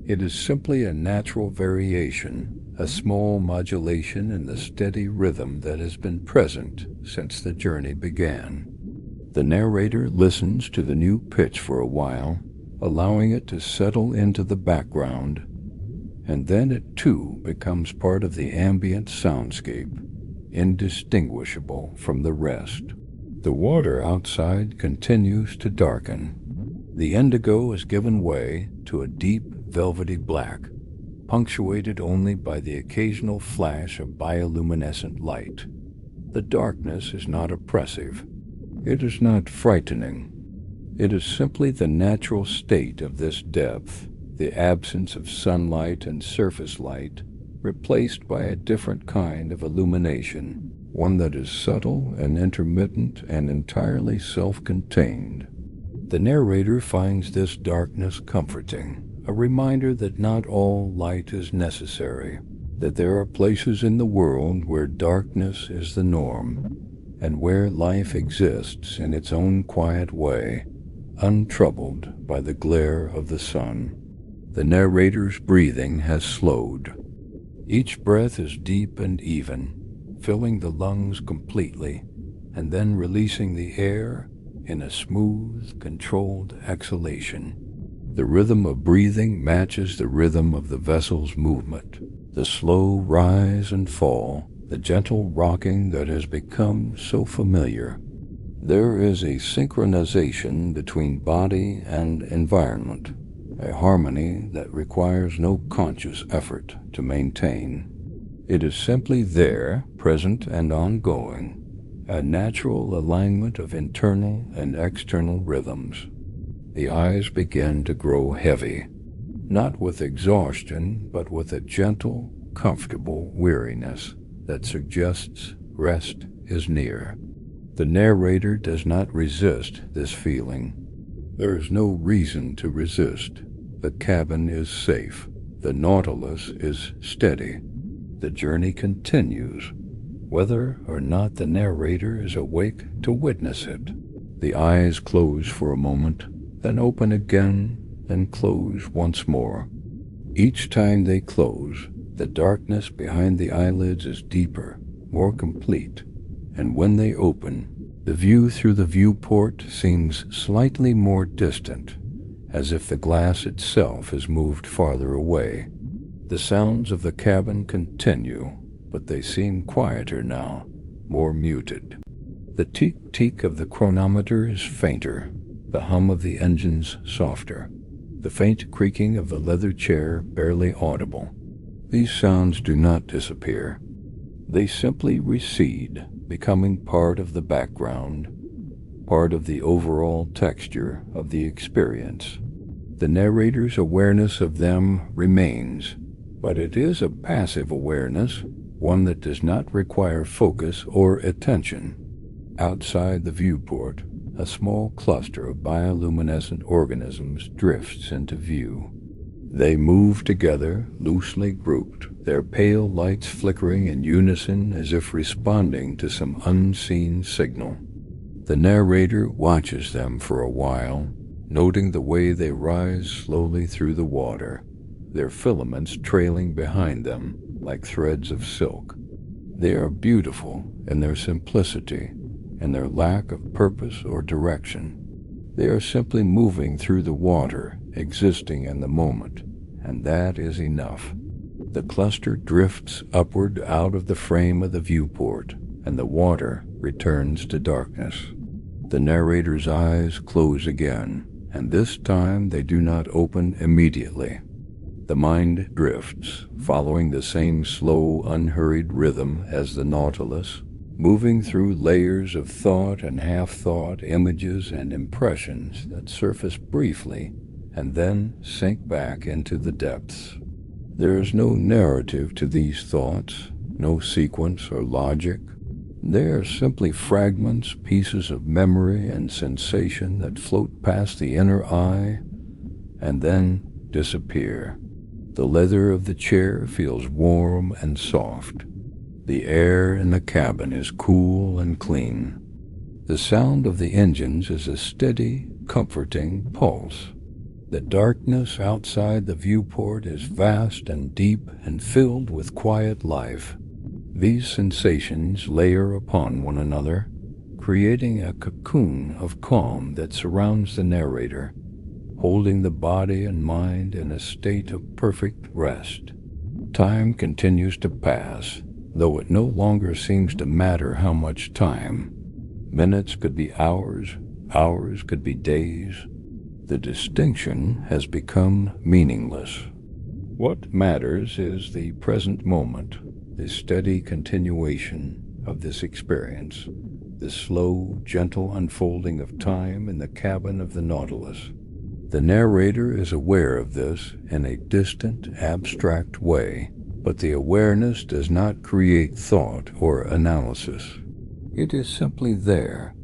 Speaker 1: It is simply a natural variation, a small modulation in the steady rhythm that has been present since the journey began. The narrator listens to the new pitch for a while, allowing it to settle into the background, and then it too becomes part of the ambient soundscape, indistinguishable from the rest. The water outside continues to darken. The indigo has given way to a deep, velvety black, punctuated only by the occasional flash of bioluminescent light. The darkness is not oppressive. It is not frightening. It is simply the natural state of this depth, the absence of sunlight and surface light, replaced by a different kind of illumination, one that is subtle and intermittent and entirely self-contained. The narrator finds this darkness comforting, a reminder that not all light is necessary, that there are places in the world where darkness is the norm, and where life exists in its own quiet way, untroubled by the glare of the sun. The narrator's breathing has slowed. Each breath is deep and even, filling the lungs completely, and then releasing the air in a smooth, controlled exhalation. The rhythm of breathing matches the rhythm of the vessel's movement, the slow rise and fall, the gentle rocking that has become so familiar. There is a synchronization between body and environment, a harmony that requires no conscious effort to maintain. It is simply there, present and ongoing, a natural alignment of internal and external rhythms. The eyes begin to grow heavy, not with exhaustion, but with a gentle, comfortable weariness that suggests rest is near. The narrator does not resist this feeling. There is no reason to resist. The cabin is safe. The Nautilus is steady. The journey continues, whether or not the narrator is awake to witness it. The eyes close for a moment, then open again, then close once more. Each time they close, the darkness behind the eyelids is deeper, more complete, and when they open, the view through the viewport seems slightly more distant, as if the glass itself has moved farther away. The sounds of the cabin continue, but they seem quieter now, more muted. The tick-tick of the chronometer is fainter, the hum of the engines softer, the faint creaking of the leather chair barely audible. These sounds do not disappear. They simply recede, becoming part of the background, part of the overall texture of the experience. The narrator's awareness of them remains, but it is a passive awareness, one that does not require focus or attention. Outside the viewport, a small cluster of bioluminescent organisms drifts into view. They move together, loosely grouped, their pale lights flickering in unison as if responding to some unseen signal. The narrator watches them for a while, noting the way they rise slowly through the water, their filaments trailing behind them like threads of silk. They are beautiful in their simplicity and their lack of purpose or direction. They are simply moving through the water, existing in the moment, and that is enough. The cluster drifts upward out of the frame of the viewport, and the water returns to darkness. The narrator's eyes close again, and this time they do not open immediately. The mind drifts, following the same slow, unhurried rhythm as the Nautilus, moving through layers of thought and half-thought, images and impressions that surface briefly and then sink back into the depths. There is no narrative to these thoughts, no sequence or logic. They are simply fragments, pieces of memory and sensation that float past the inner eye and then disappear. The leather of the chair feels warm and soft. The air in the cabin is cool and clean. The sound of the engines is a steady, comforting pulse. The darkness outside the viewport is vast and deep and filled with quiet life. These sensations layer upon one another, creating a cocoon of calm that surrounds the narrator, holding the body and mind in a state of perfect rest. Time continues to pass, though it no longer seems to matter how much time. Minutes could be hours, hours could be days. The distinction has become meaningless. What matters is the present moment, the steady continuation of this experience, the slow, gentle unfolding of time in the cabin of the Nautilus. The narrator is aware of this in a distant, abstract way, but the awareness does not create thought or analysis. It is simply there,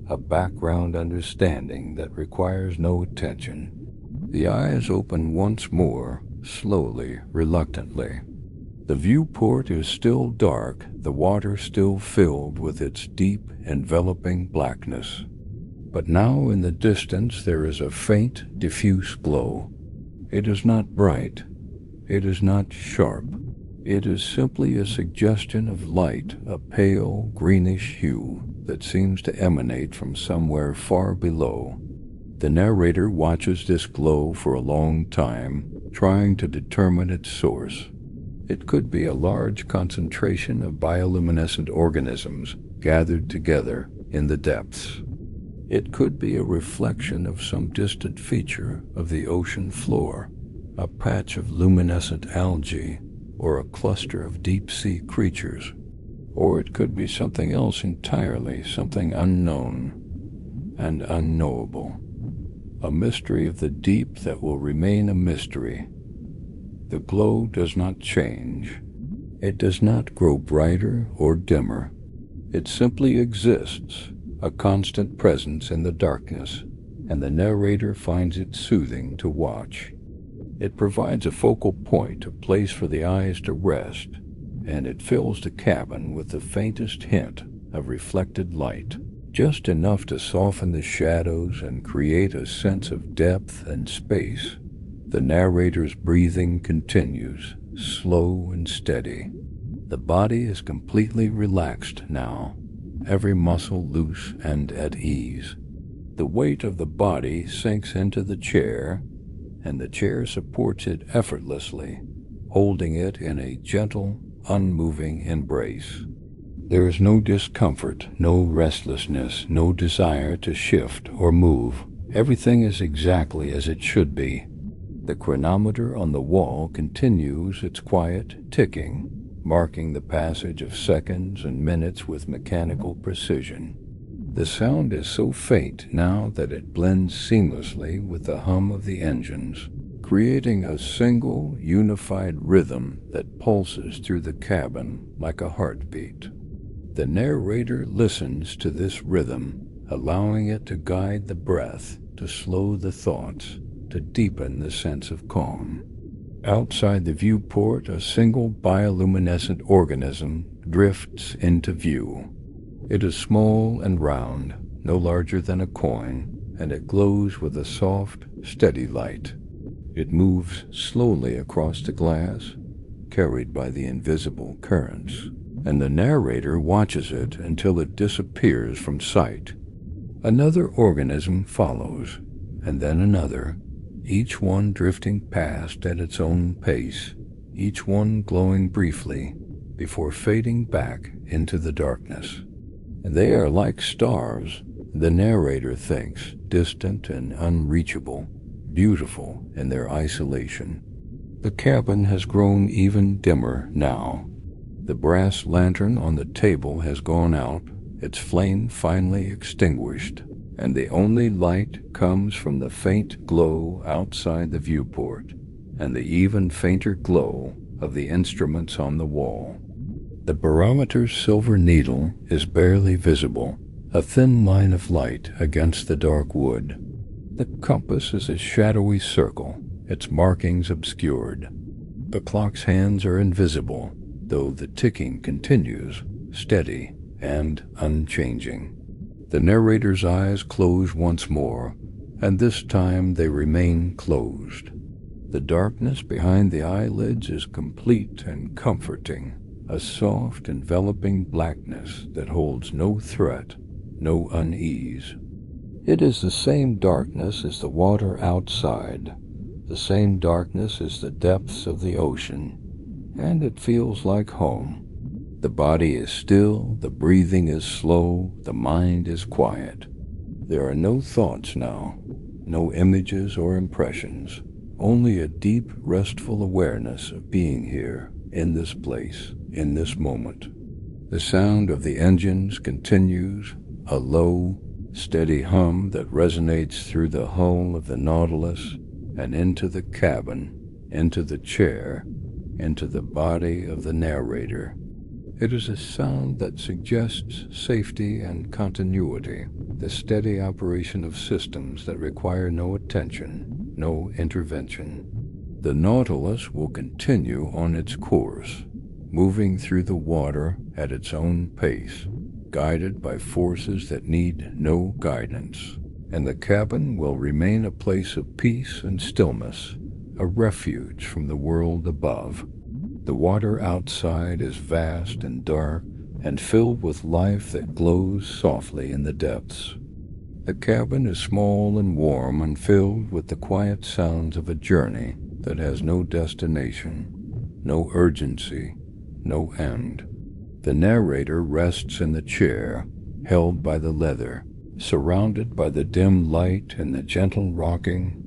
Speaker 1: a background understanding that requires no attention. The eyes open once more, slowly, reluctantly. The viewport is still dark, the water still filled with its deep, enveloping blackness. But now in the distance there is a faint, diffuse glow. It is not bright. It is not sharp. It is simply a suggestion of light, a pale, greenish hue that seems to emanate from somewhere far below. The narrator watches this glow for a long time, trying to determine its source. It could be a large concentration of bioluminescent organisms gathered together in the depths. It could be a reflection of some distant feature of the ocean floor, a patch of luminescent algae, or a cluster of deep-sea creatures. Or it could be something else entirely, something unknown and unknowable. A mystery of the deep that will remain a mystery. The glow does not change. It does not grow brighter or dimmer. It simply exists, a constant presence in the darkness, and the narrator finds it soothing to watch. It provides a focal point, a place for the eyes to rest, and it fills the cabin with the faintest hint of reflected light, just enough to soften the shadows and create a sense of depth and space. The narrator's breathing continues, slow and steady. The body is completely relaxed now, every muscle loose and at ease. The weight of the body sinks into the chair, and the chair supports it effortlessly, holding it in a gentle, unmoving embrace. There is no discomfort, no restlessness, no desire to shift or move. Everything is exactly as it should be. The chronometer on the wall continues its quiet ticking, marking the passage of seconds and minutes with mechanical precision. The sound is so faint now that it blends seamlessly with the hum of the engines, creating a single, unified rhythm that pulses through the cabin like a heartbeat. The narrator listens to this rhythm, allowing it to guide the breath, to slow the thoughts, to deepen the sense of calm. Outside the viewport, a single bioluminescent organism drifts into view. It is small and round, no larger than a coin, and it glows with a soft, steady light. It moves slowly across the glass, carried by the invisible currents, and the narrator watches it until it disappears from sight. Another organism follows, and then another, each one drifting past at its own pace, each one glowing briefly before fading back into the darkness. They are like stars, the narrator thinks, distant and unreachable, beautiful in their isolation. The cabin has grown even dimmer now. The brass lantern on the table has gone out, its flame finally extinguished, and the only light comes from the faint glow outside the viewport and the even fainter glow of the instruments on the wall. The barometer's silver needle is barely visible, a thin line of light against the dark wood. The compass is a shadowy circle, its markings obscured. The clock's hands are invisible, though the ticking continues, steady and unchanging. The narrator's eyes close once more, and this time they remain closed. The darkness behind the eyelids is complete and comforting, a soft, enveloping blackness that holds no threat, no unease. It is the same darkness as the water outside, the same darkness as the depths of the ocean, and it feels like home. The body is still, the breathing is slow, the mind is quiet. There are no thoughts now, no images or impressions, only a deep, restful awareness of being here, in this place, in this moment. The sound of the engines continues, a low, steady hum that resonates through the hull of the Nautilus and into the cabin, into the chair, into the body of the narrator. It is a sound that suggests safety and continuity, the steady operation of systems that require no attention, no intervention. The Nautilus will continue on its course, moving through the water at its own pace, guided by forces that need no guidance, and the cabin will remain a place of peace and stillness, a refuge from the world above. The water outside is vast and dark and filled with life that glows softly in the depths. The cabin is small and warm and filled with the quiet sounds of a journey that has no destination, no urgency, no end. The narrator rests in the chair, held by the leather, surrounded by the dim light and the gentle rocking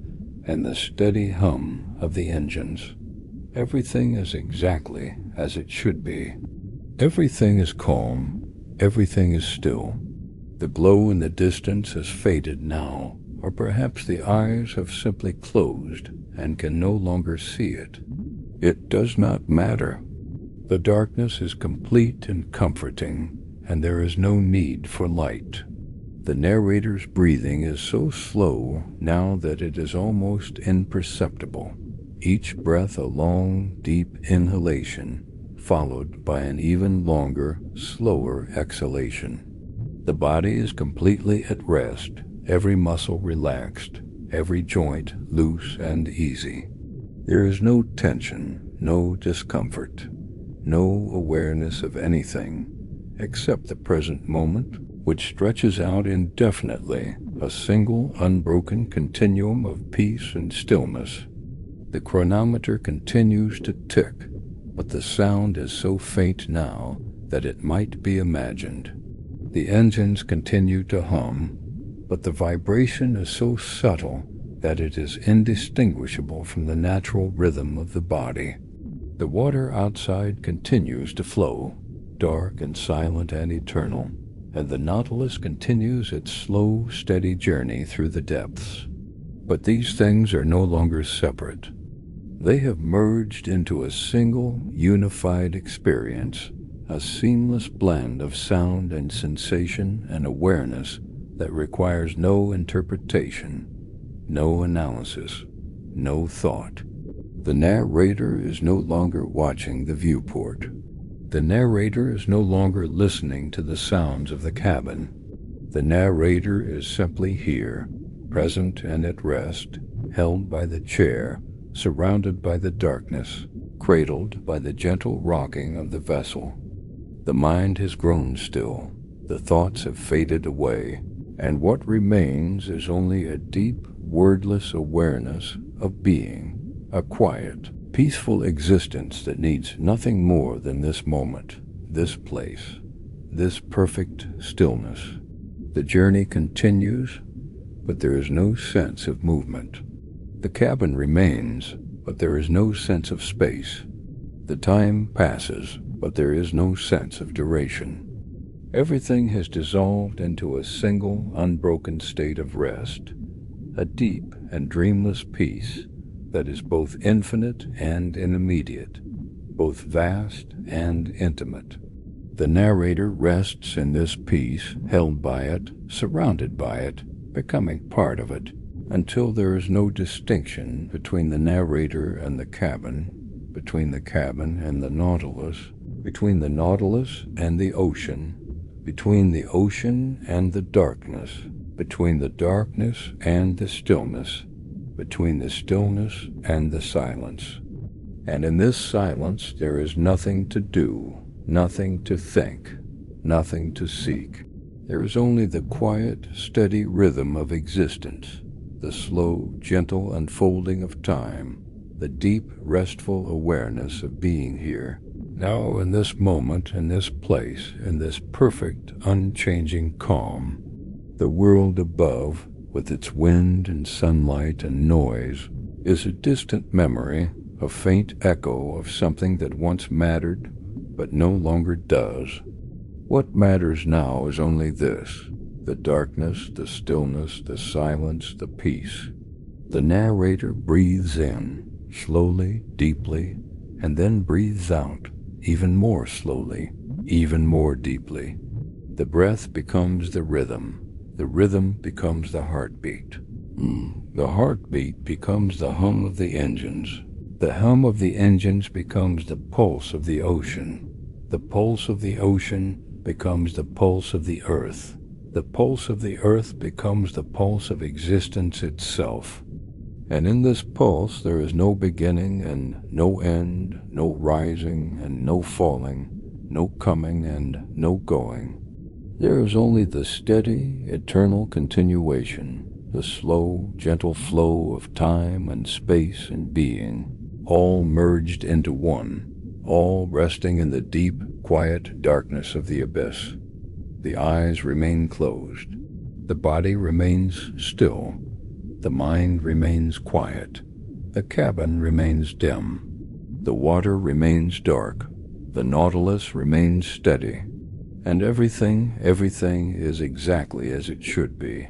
Speaker 1: and the steady hum of the engines. Everything is exactly as it should be. Everything is calm, everything is still. The glow in the distance has faded now, or perhaps the eyes have simply closed and can no longer see it. It does not matter. The darkness is complete and comforting, and there is no need for light. The narrator's breathing is so slow now that it is almost imperceptible. Each breath a long, deep inhalation, followed by an even longer, slower exhalation. The body is completely at rest, every muscle relaxed, every joint loose and easy. There is no tension, no discomfort, no awareness of anything, except the present moment, which stretches out indefinitely, a single unbroken continuum of peace and stillness. The chronometer continues to tick, but the sound is so faint now that it might be imagined. The engines continue to hum, but the vibration is so subtle that it is indistinguishable from the natural rhythm of the body. The water outside continues to flow, dark and silent and eternal, and the Nautilus continues its slow, steady journey through the depths. But these things are no longer separate. They have merged into a single, unified experience, a seamless blend of sound and sensation and awareness that requires no interpretation, no analysis, no thought. The narrator is no longer watching the viewport. The narrator is no longer listening to the sounds of the cabin. The narrator is simply here, present and at rest, held by the chair, surrounded by the darkness, cradled by the gentle rocking of the vessel. The mind has grown still, the thoughts have faded away, and what remains is only a deep, wordless awareness of being, a quiet, peaceful existence that needs nothing more than this moment, this place, this perfect stillness. The journey continues, but there is no sense of movement. The cabin remains, but there is no sense of space. The time passes, but there is no sense of duration. Everything has dissolved into a single, unbroken state of rest, a deep and dreamless peace that is both infinite and immediate, both vast and intimate. The narrator rests in this peace, held by it, surrounded by it, becoming part of it, until there is no distinction between the narrator and the cabin, between the cabin and the Nautilus, between the Nautilus and the ocean, between the ocean and the darkness, between the darkness and the stillness, between the stillness and the silence. And in this silence there is nothing to do, nothing to think, nothing to seek. There is only the quiet, steady rhythm of existence, the slow, gentle unfolding of time, the deep, restful awareness of being here, now in this moment, in this place, in this perfect, unchanging calm. The world above, with its wind and sunlight and noise, is a distant memory, a faint echo of something that once mattered, but no longer does. What matters now is only this: the darkness, the stillness, the silence, the peace. The narrator breathes in, slowly, deeply, and then breathes out, even more slowly, even more deeply. The breath becomes the rhythm becomes the heartbeat. The heartbeat becomes the hum of the engines. The hum of the engines becomes the pulse of the ocean. The pulse of the ocean becomes the pulse of the earth. The pulse of the earth becomes the pulse of existence itself. And in this pulse there is no beginning and no end, no rising and no falling, no coming and no going. There is only the steady, eternal continuation, the slow, gentle flow of time and space and being, all merged into one, all resting in the deep, quiet darkness of the abyss. The eyes remain closed. The body remains still. The mind remains quiet. The cabin remains dim. The water remains dark. The Nautilus remains steady. And everything is exactly as it should be.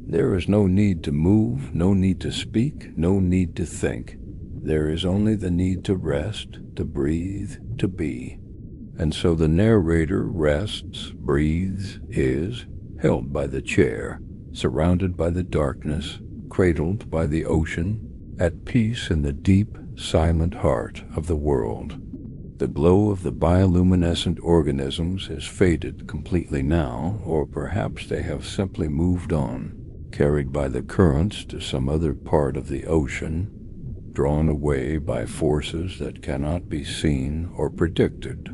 Speaker 1: There is no need to move, no need to speak, no need to think. There is only the need to rest, to breathe, to be. And so the narrator rests, breathes, is, held by the chair, surrounded by the darkness, cradled by the ocean, at peace in the deep, silent heart of the world. The glow of the bioluminescent organisms has faded completely now, or perhaps they have simply moved on, carried by the currents to some other part of the ocean, drawn away by forces that cannot be seen or predicted.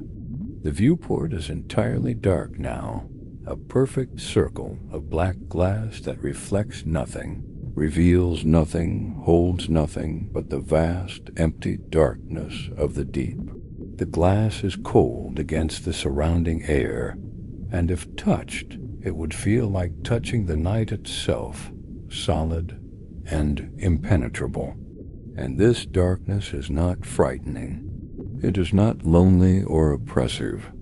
Speaker 1: The viewport is entirely dark now, a perfect circle of black glass that reflects nothing, reveals nothing, holds nothing but the vast, empty darkness of the deep. The glass is cold against the surrounding air, and if touched, it would feel like touching the night itself, solid and impenetrable. And this darkness is not frightening. It is not lonely or oppressive.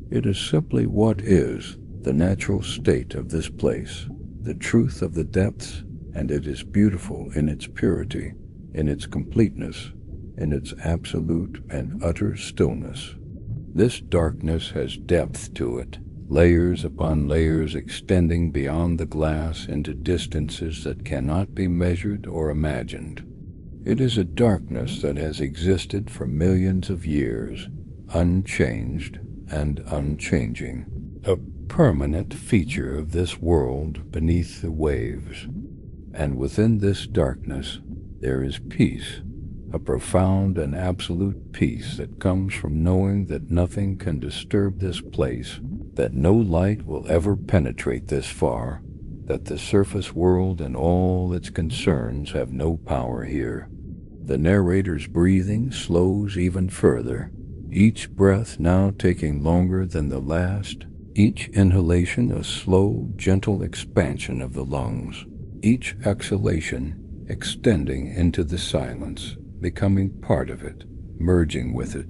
Speaker 1: It is simply what is the natural state of this place, the truth of the depths, and it is beautiful in its purity, in its completeness, in its absolute and utter stillness. This darkness has depth to it, layers upon layers extending beyond the glass into distances that cannot be measured or imagined. It is a darkness that has existed for millions of years, unchanged and unchanging, a permanent feature of this world beneath the waves. And within this darkness there is peace, a profound and absolute peace that comes from knowing that nothing can disturb this place, that no light will ever penetrate this far, that the surface world and all its concerns have no power here. The narrator's breathing slows even further, each breath now taking longer than the last, each inhalation a slow, gentle expansion of the lungs, each exhalation extending into the silence, becoming part of it, merging with it.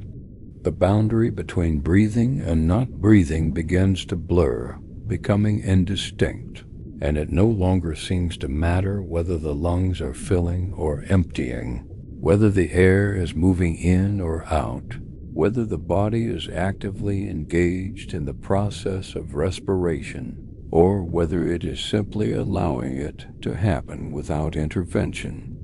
Speaker 1: The boundary between breathing and not breathing begins to blur, becoming indistinct, and it no longer seems to matter whether the lungs are filling or emptying, whether the air is moving in or out, whether the body is actively engaged in the process of respiration, or whether it is simply allowing it to happen without intervention.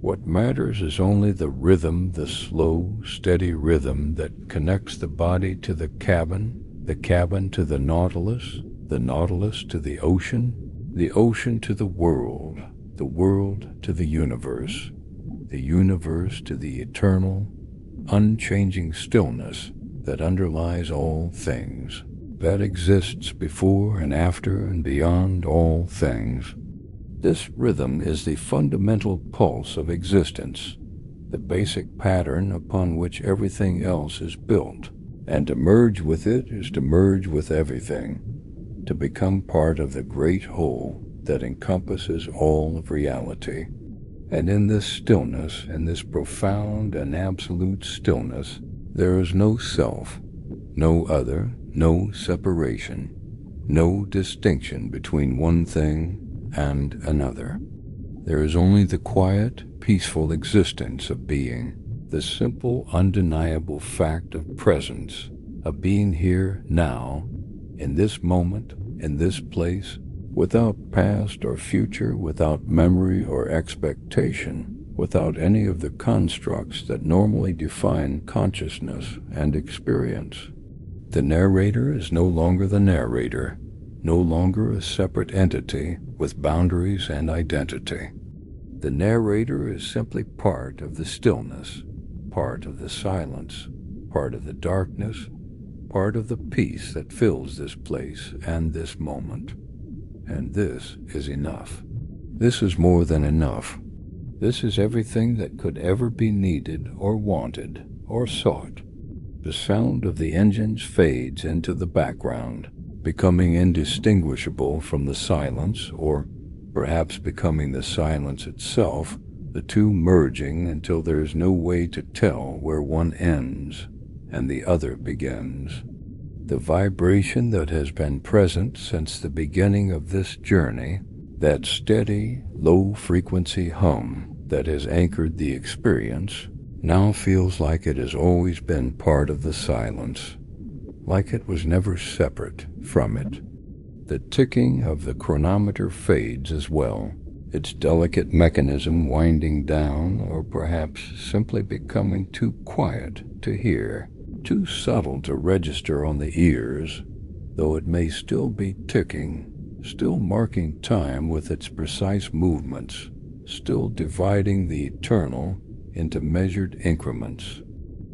Speaker 1: What matters is only the rhythm, the slow, steady rhythm that connects the body to the cabin to the Nautilus to the ocean to the world to the universe to the eternal, unchanging stillness that underlies all things, that exists before and after and beyond all things. This rhythm is the fundamental pulse of existence, the basic pattern upon which everything else is built, and to merge with it is to merge with everything, to become part of the great whole that encompasses all of reality. And in this stillness, in this profound and absolute stillness, there is no self, no other, no separation, no distinction between one thing and another. There is only the quiet, peaceful existence of being, the simple, undeniable fact of presence, of being here now, in this moment, in this place, without past or future, without memory or expectation, without any of the constructs that normally define consciousness and experience. The narrator is no longer the narrator, no longer a separate entity with boundaries and identity. The narrator is simply part of the stillness, part of the silence, part of the darkness, part of the peace that fills this place and this moment. And this is enough. This is more than enough. This is everything that could ever be needed or wanted or sought. The sound of the engines fades into the background, becoming indistinguishable from the silence, or perhaps becoming the silence itself, the two merging until there is no way to tell where one ends and the other begins. The vibration that has been present since the beginning of this journey, that steady, low-frequency hum that has anchored the experience, now feels like it has always been part of the silence, like it was never separate from it. The ticking of the chronometer fades as well, its delicate mechanism winding down, or perhaps simply becoming too quiet to hear, too subtle to register on the ears, though it may still be ticking, still marking time with its precise movements, still dividing the eternal into measured increments.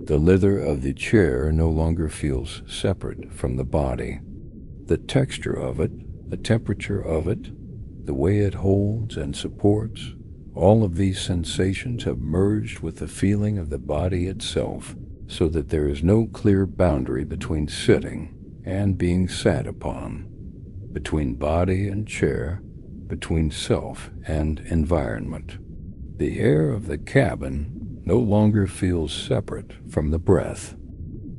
Speaker 1: The leather of the chair no longer feels separate from the body. The texture of it, the temperature of it, the way it holds and supports, all of these sensations have merged with the feeling of the body itself, so that there is no clear boundary between sitting and being sat upon, between body and chair, between self and environment. The air of the cabin no longer feels separate from the breath.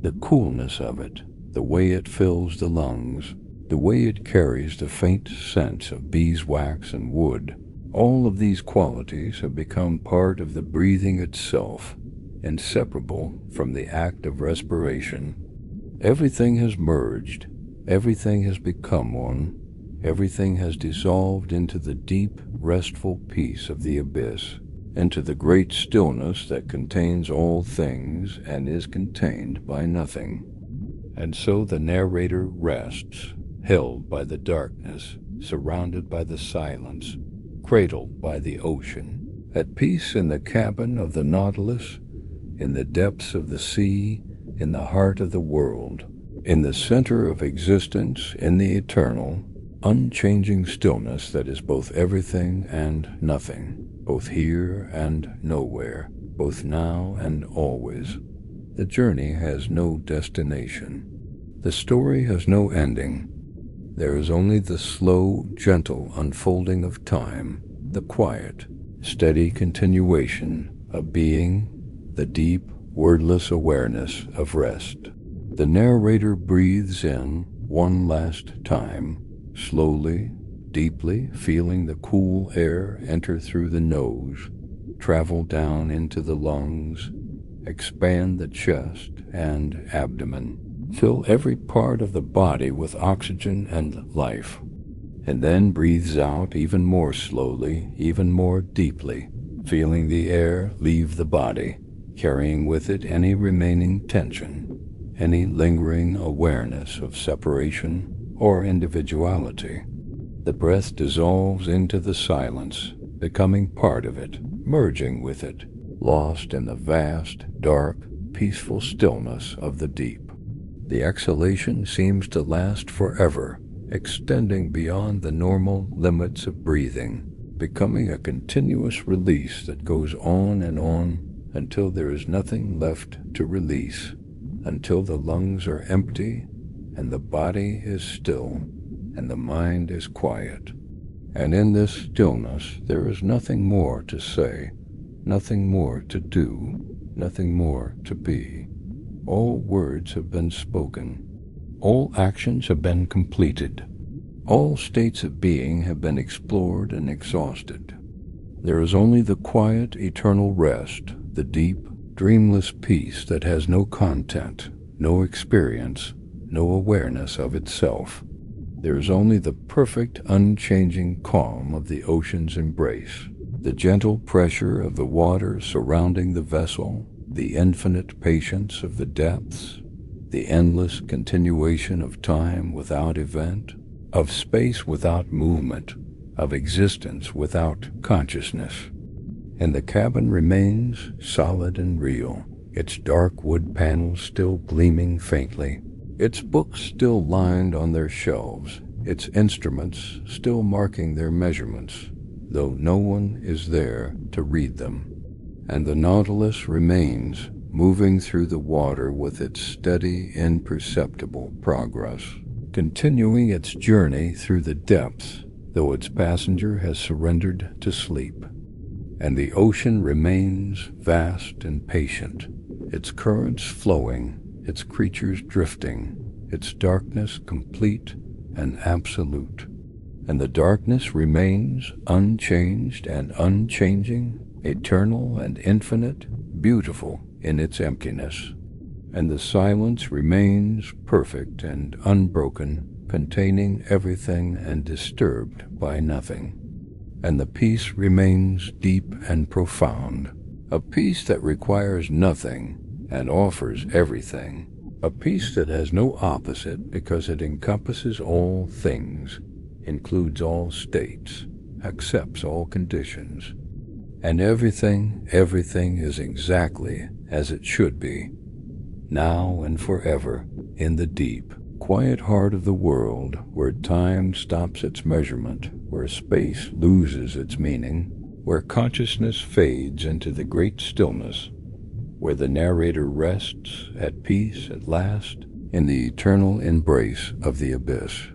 Speaker 1: The coolness of it, the way it fills the lungs, the way it carries the faint scent of beeswax and wood, all of these qualities have become part of the breathing itself, inseparable from the act of respiration. Everything has merged, Everything has become one. Everything has dissolved into the deep, restful peace of the abyss, into the great stillness that contains all things and is contained by nothing. And so the narrator rests, held by the darkness, surrounded by the silence, cradled by the ocean, at peace in the cabin of the Nautilus, in the depths of the sea, in the heart of the world, in the center of existence, in the eternal, unchanging stillness that is both everything and nothing, both here and nowhere, both now and always. The journey has no destination. The story has no ending. There is only the slow, gentle unfolding of time, the quiet, steady continuation of being, the deep, wordless awareness of rest. The narrator breathes in one last time, slowly, deeply, feeling the cool air enter through the nose, travel down into the lungs, expand the chest and abdomen, fill every part of the body with oxygen and life, and then breathes out even more slowly, even more deeply, feeling the air leave the body, carrying with it any remaining tension, any lingering awareness of separation or individuality. The breath dissolves into the silence, becoming part of it, merging with it, lost in the vast, dark, peaceful stillness of the deep. The exhalation seems to last forever, extending beyond the normal limits of breathing, becoming a continuous release that goes on until there is nothing left to release, until the lungs are empty and the body is still and the mind is quiet. And in this stillness there is nothing more to say, nothing more to do, nothing more to be. All words have been spoken. All actions have been completed. All states of being have been explored and exhausted. There is only the quiet, eternal rest, the deep, dreamless peace that has no content, no experience, no awareness of itself. There is only the perfect, unchanging calm of the ocean's embrace, the gentle pressure of the water surrounding the vessel, the infinite patience of the depths, the endless continuation of time without event, of space without movement, of existence without consciousness. And the cabin remains solid and real, its dark wood panels still gleaming faintly, its books still lined on their shelves, its instruments still marking their measurements, though no one is there to read them. And the Nautilus remains, moving through the water with its steady, imperceptible progress, continuing its journey through the depths, though its passenger has surrendered to sleep. And the ocean remains vast and patient, its currents flowing, its creatures drifting, its darkness complete and absolute. And the darkness remains unchanged and unchanging, eternal and infinite, beautiful in its emptiness. And the silence remains perfect and unbroken, containing everything and disturbed by nothing. And the peace remains deep and profound, a peace that requires nothing and offers everything, a peace that has no opposite because it encompasses all things, includes all states, accepts all conditions, and everything is exactly as it should be, now and forever, in the deep, quiet heart of the world, where time stops its measurement, where space loses its meaning, where consciousness fades into the great stillness, where the narrator rests at peace at last in the eternal embrace of the abyss.